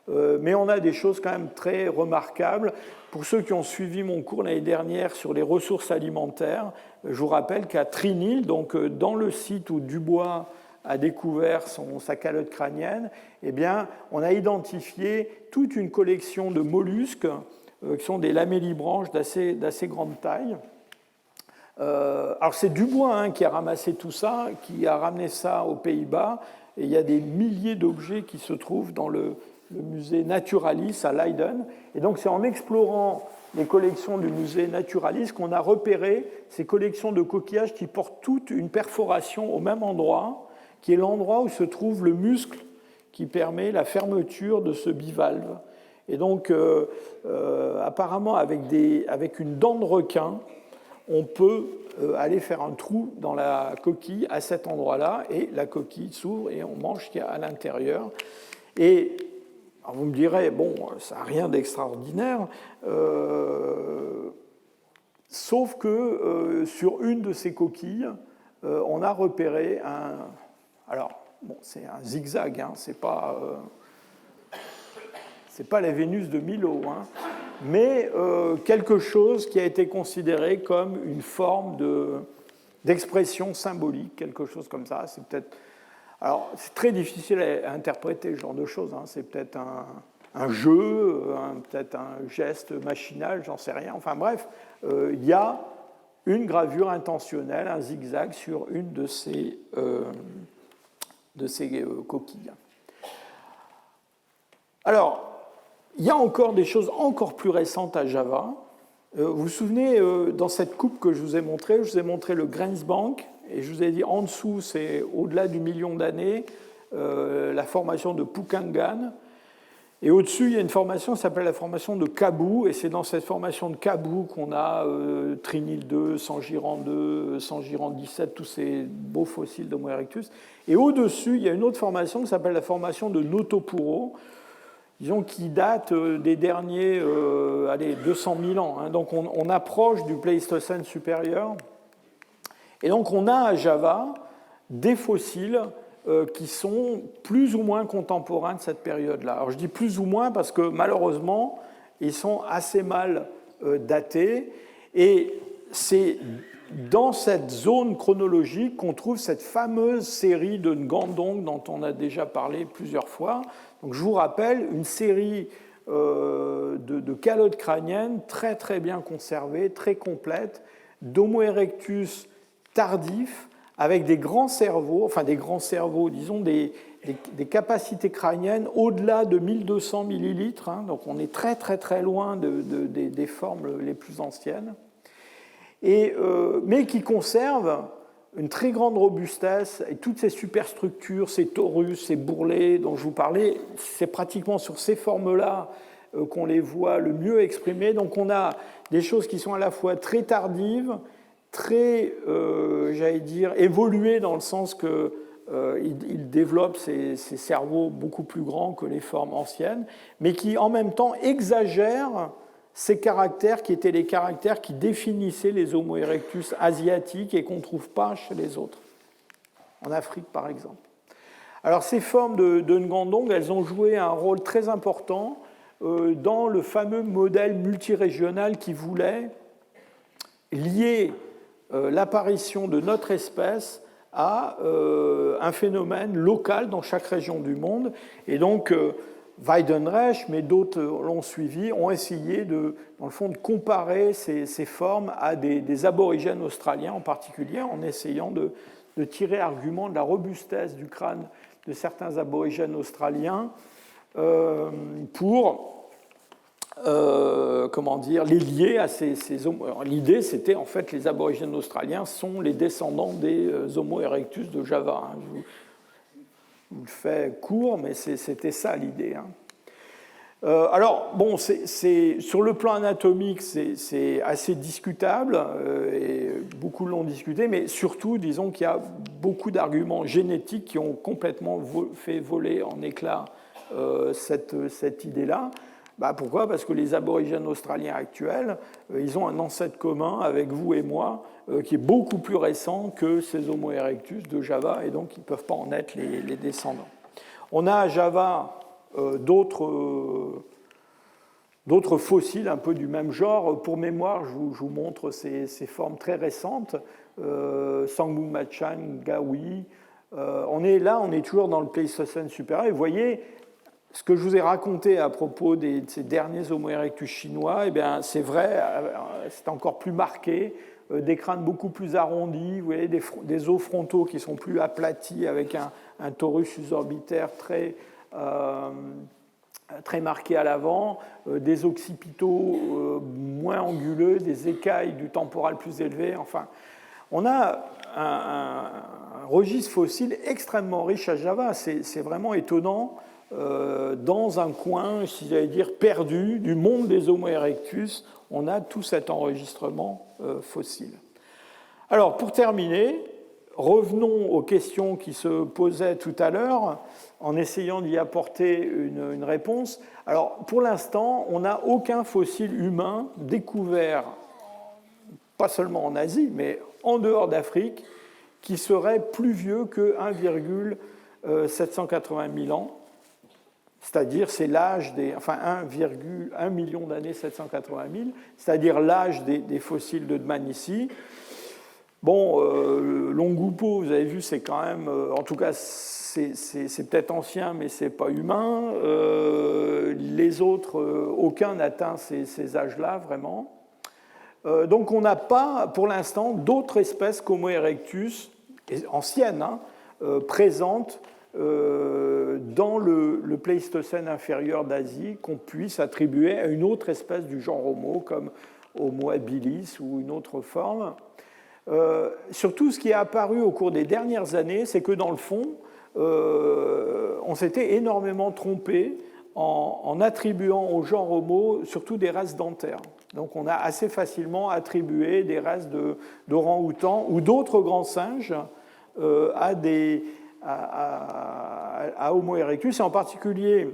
Mais on a des choses quand même très remarquables. Pour ceux qui ont suivi mon cours l'année dernière sur les ressources alimentaires, je vous rappelle qu'à Trinil, donc dans le site où Dubois a découvert sa calotte crânienne, eh bien, on a identifié toute une collection de mollusques qui sont des lamellibranches d'assez grande taille. Alors c'est Dubois qui a ramassé tout ça, qui a ramené ça aux Pays-Bas. Et il y a des milliers d'objets qui se trouvent dans le musée Naturalis à Leiden. Et donc c'est en explorant les collections du musée Naturalis qu'on a repéré ces collections de coquillages qui portent toute une perforation au même endroit, qui est l'endroit où se trouve le muscle qui permet la fermeture de ce bivalve. Et donc, apparemment, avec une dent de requin, on peut aller faire un trou dans la coquille à cet endroit-là, et la coquille s'ouvre et on mange ce qu'il y a à l'intérieur. Et alors vous me direz, bon, ça n'a rien d'extraordinaire, sauf que sur une de ces coquilles, on a repéré un... Alors, bon, c'est un zigzag, hein, c'est pas la Vénus de Milo, hein, mais quelque chose qui a été considéré comme une forme d'expression symbolique, quelque chose comme ça. C'est peut-être... Alors, c'est très difficile à interpréter ce genre de choses. Hein. C'est peut-être un jeu, peut-être un geste machinal, j'en sais rien. Enfin bref, il y a une gravure intentionnelle, un zigzag sur une de ces coquilles. Alors, il y a encore des choses encore plus récentes à Java. Vous vous souvenez, dans cette coupe que je vous ai montrée le Grensbank, et je vous ai dit en dessous, c'est au-delà du million d'années, la formation de Pukangan. Et au-dessus, il y a une formation qui s'appelle la formation de Kabou, et c'est dans cette formation de Kabou qu'on a Trinil 2, Sangiran 2, Sangiran 17, tous ces beaux fossiles d'Homo erectus. Et au-dessus, il y a une autre formation qui s'appelle la formation de Notopuro, disons, qui date des derniers 200 000 ans. Hein. Donc on approche du Pléistocène supérieur. Et donc on a à Java des fossiles qui sont plus ou moins contemporains de cette période-là. Alors je dis plus ou moins parce que malheureusement, ils sont assez mal datés. Et c'est dans cette zone chronologique qu'on trouve cette fameuse série de Ngandong dont on a déjà parlé plusieurs fois. Donc je vous rappelle une série de calottes crâniennes très très bien conservées, très complètes, d'Homo erectus tardif, avec des grands cerveaux, disons des capacités crâniennes au-delà de 1200 millilitres, hein, donc on est très très très loin des formes les plus anciennes, mais qui conservent une très grande robustesse, et toutes ces superstructures, ces torus, ces bourrelets dont je vous parlais, c'est pratiquement sur ces formes-là qu'on les voit le mieux exprimées. Donc on a des choses qui sont à la fois très tardives, très, évoluées dans le sens qu'ils développent ces cerveaux beaucoup plus grands que les formes anciennes, mais qui en même temps exagèrent ces caractères qui étaient les caractères qui définissaient les Homo erectus asiatiques et qu'on ne trouve pas chez les autres, en Afrique par exemple. Alors ces formes de Ngandong, elles ont joué un rôle très important dans le fameux modèle multirégional qui voulait lier l'apparition de notre espèce à un phénomène local dans chaque région du monde. Et donc Weidenreich, mais d'autres l'ont suivi, ont essayé dans le fond, de comparer ces formes à des aborigènes australiens en particulier, en essayant de tirer argument de la robustesse du crâne de certains aborigènes australiens pour les lier à ces Homo. L'idée, c'était en fait les aborigènes australiens sont les descendants des Homo erectus de Java. Hein. Je vous le fais court, mais c'était ça l'idée. Hein. Alors, bon, sur le plan anatomique, c'est assez discutable, et beaucoup l'ont discuté, mais surtout, disons qu'il y a beaucoup d'arguments génétiques qui ont complètement fait voler en éclats cette idée-là. Pourquoi ? Parce que les aborigènes australiens actuels, ils ont un ancêtre commun avec vous et moi, qui est beaucoup plus récent que ces Homo erectus de Java, et donc ils ne peuvent pas en être les descendants. On a à Java d'autres fossiles un peu du même genre. Pour mémoire, je vous montre ces formes très récentes, Sangmumachan, Gawi. On est toujours dans le Pléistocène supérieur, et vous voyez, ce que je vous ai raconté à propos de ces derniers Homo erectus chinois, eh bien, c'est vrai, c'est encore plus marqué, des crânes beaucoup plus arrondis, vous voyez, des os frontaux qui sont plus aplatis avec un torus suborbitaire très marqué à l'avant, des occipitaux moins anguleux, des écailles du temporal plus élevées. Enfin, on a un registre fossile extrêmement riche à Java. C'est vraiment étonnant. Dans un coin, si j'allais dire, perdu du monde des Homo erectus, on a tout cet enregistrement fossile. Alors, pour terminer, revenons aux questions qui se posaient tout à l'heure, en essayant d'y apporter une réponse. Alors, pour l'instant, on n'a aucun fossile humain découvert, pas seulement en Asie, mais en dehors d'Afrique, qui serait plus vieux que 1,780 000 ans. C'est-à-dire, c'est l'âge des. Enfin, 1,1 million d'années 780 000, c'est-à-dire l'âge des fossiles de Dmanisi. Bon, Longupo, vous avez vu, c'est quand même. En tout cas, c'est peut-être ancien, mais c'est pas humain. Les autres, aucun n'atteint ces âges-là, vraiment. Donc, on n'a pas, pour l'instant, d'autres espèces qu'Homo erectus, anciennes, présentes dans le Pléistocène inférieur d'Asie qu'on puisse attribuer à une autre espèce du genre Homo, comme Homo habilis ou une autre forme. Surtout, ce qui est apparu au cours des dernières années, c'est que dans le fond, on s'était énormément trompé en attribuant au genre Homo surtout des races dentaires. Donc on a assez facilement attribué des races d'orang-outans ou d'autres grands singes à Homo erectus, et en particulier,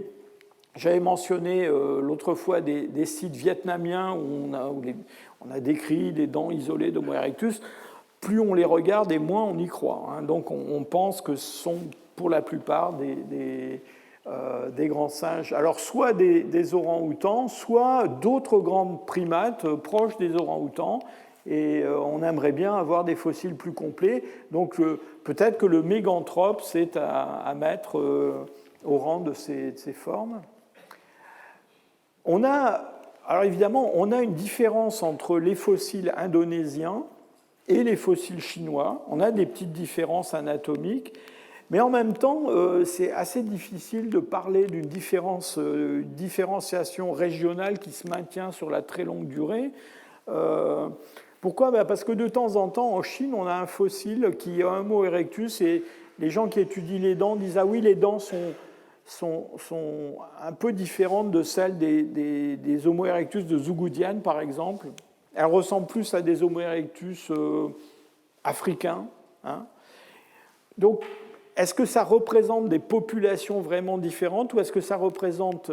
j'avais mentionné l'autre fois des sites vietnamiens où on a décrit des dents isolées d'Homo erectus. Plus on les regarde et moins on y croit. Donc on pense que ce sont pour la plupart des grands singes. Alors soit des orang-outans, soit d'autres grands primates proches des orang-outans. Et on aimerait bien avoir des fossiles plus complets. Donc peut-être que le méganthrope, c'est à mettre au rang de ces formes. Alors évidemment, on a une différence entre les fossiles indonésiens et les fossiles chinois. On a des petites différences anatomiques, mais en même temps, c'est assez difficile de parler d'une différenciation régionale qui se maintient sur la très longue durée. Pourquoi ? Parce que de temps en temps, en Chine, on a un fossile qui a un Homo erectus, et les gens qui étudient les dents disent « Ah oui, les dents sont un peu différentes de celles des Homo erectus de Zougoudiane, par exemple. Elles ressemblent plus à des Homo erectus africains. » Donc, est-ce que ça représente des populations vraiment différentes, ou est-ce que ça représente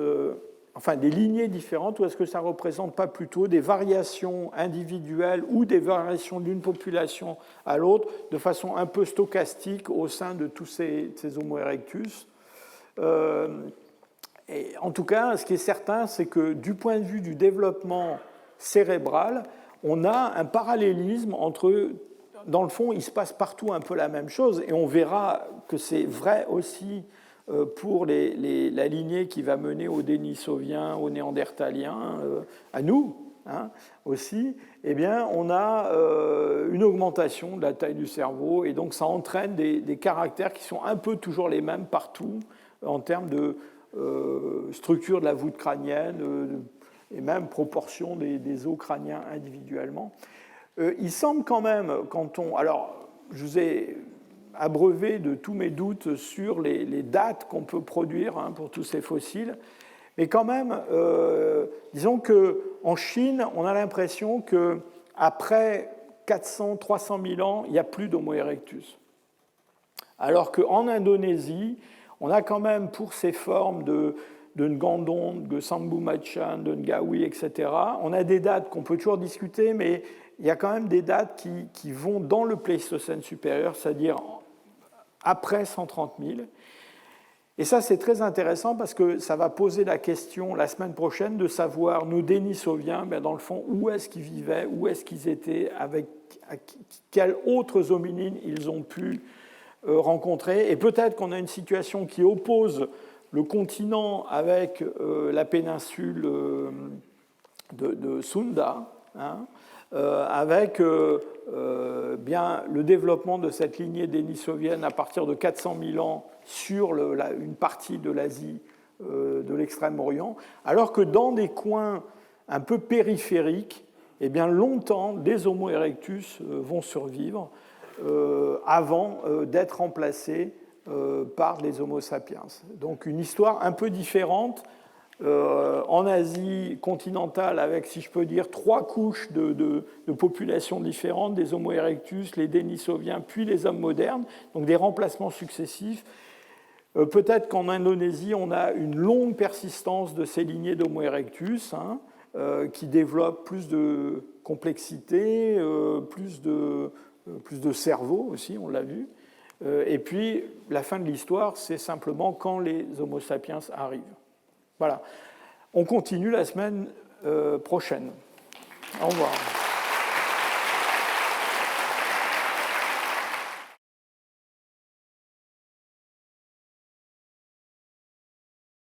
des lignées différentes, ou est-ce que ça ne représente pas plutôt des variations individuelles ou des variations d'une population à l'autre de façon un peu stochastique au sein de tous ces Homo erectus ? Et en tout cas, ce qui est certain, c'est que du point de vue du développement cérébral, on a un parallélisme entre, dans le fond, il se passe partout un peu la même chose, et on verra que c'est vrai aussi pour la lignée qui va mener aux Dénisoviens, aux Néandertaliens, à nous aussi, eh bien, on a une augmentation de la taille du cerveau, et donc ça entraîne des caractères qui sont un peu toujours les mêmes partout, en termes de structure de la voûte crânienne et même proportion des os crâniens individuellement. Il semble quand même, alors, je vous ai abreuvé de tous mes doutes sur les dates qu'on peut produire pour tous ces fossiles, mais quand même, disons qu'en Chine, on a l'impression qu'après 400-300 000 ans, il n'y a plus d'Homo erectus. Alors qu'en Indonésie, on a quand même, pour ces formes de Ngandon, de Sambu Machan, de Ngawi, etc., on a des dates qu'on peut toujours discuter, mais il y a quand même des dates qui vont dans le Pléistocène supérieur, c'est-à-dire après 130 000. Et ça, c'est très intéressant parce que ça va poser la question la semaine prochaine de savoir, nos Dénisoviens, dans le fond, où est-ce qu'ils vivaient, où est-ce qu'ils étaient, avec quels autres hominines ils ont pu rencontrer. Et peut-être qu'on a une situation qui oppose le continent avec la péninsule de Sunda, hein, avec bien le développement de cette lignée dénisovienne à partir de 400 000 ans sur une partie de l'Asie de l'Extrême-Orient, alors que dans des coins un peu périphériques, eh bien, longtemps, des Homo erectus vont survivre avant d'être remplacés par les Homo sapiens. Donc une histoire un peu différente en Asie continentale avec, si je peux dire, 3 couches de populations différentes, des Homo erectus, les Denisoviens, puis les hommes modernes, donc des remplacements successifs. Peut-être qu'en Indonésie, on a une longue persistance de ces lignées d'Homo erectus, hein, qui développent plus de complexité, plus de cerveau aussi, on l'a vu. Et puis, la fin de l'histoire, c'est simplement quand les Homo sapiens arrivent. Voilà. On continue la semaine prochaine. Au revoir.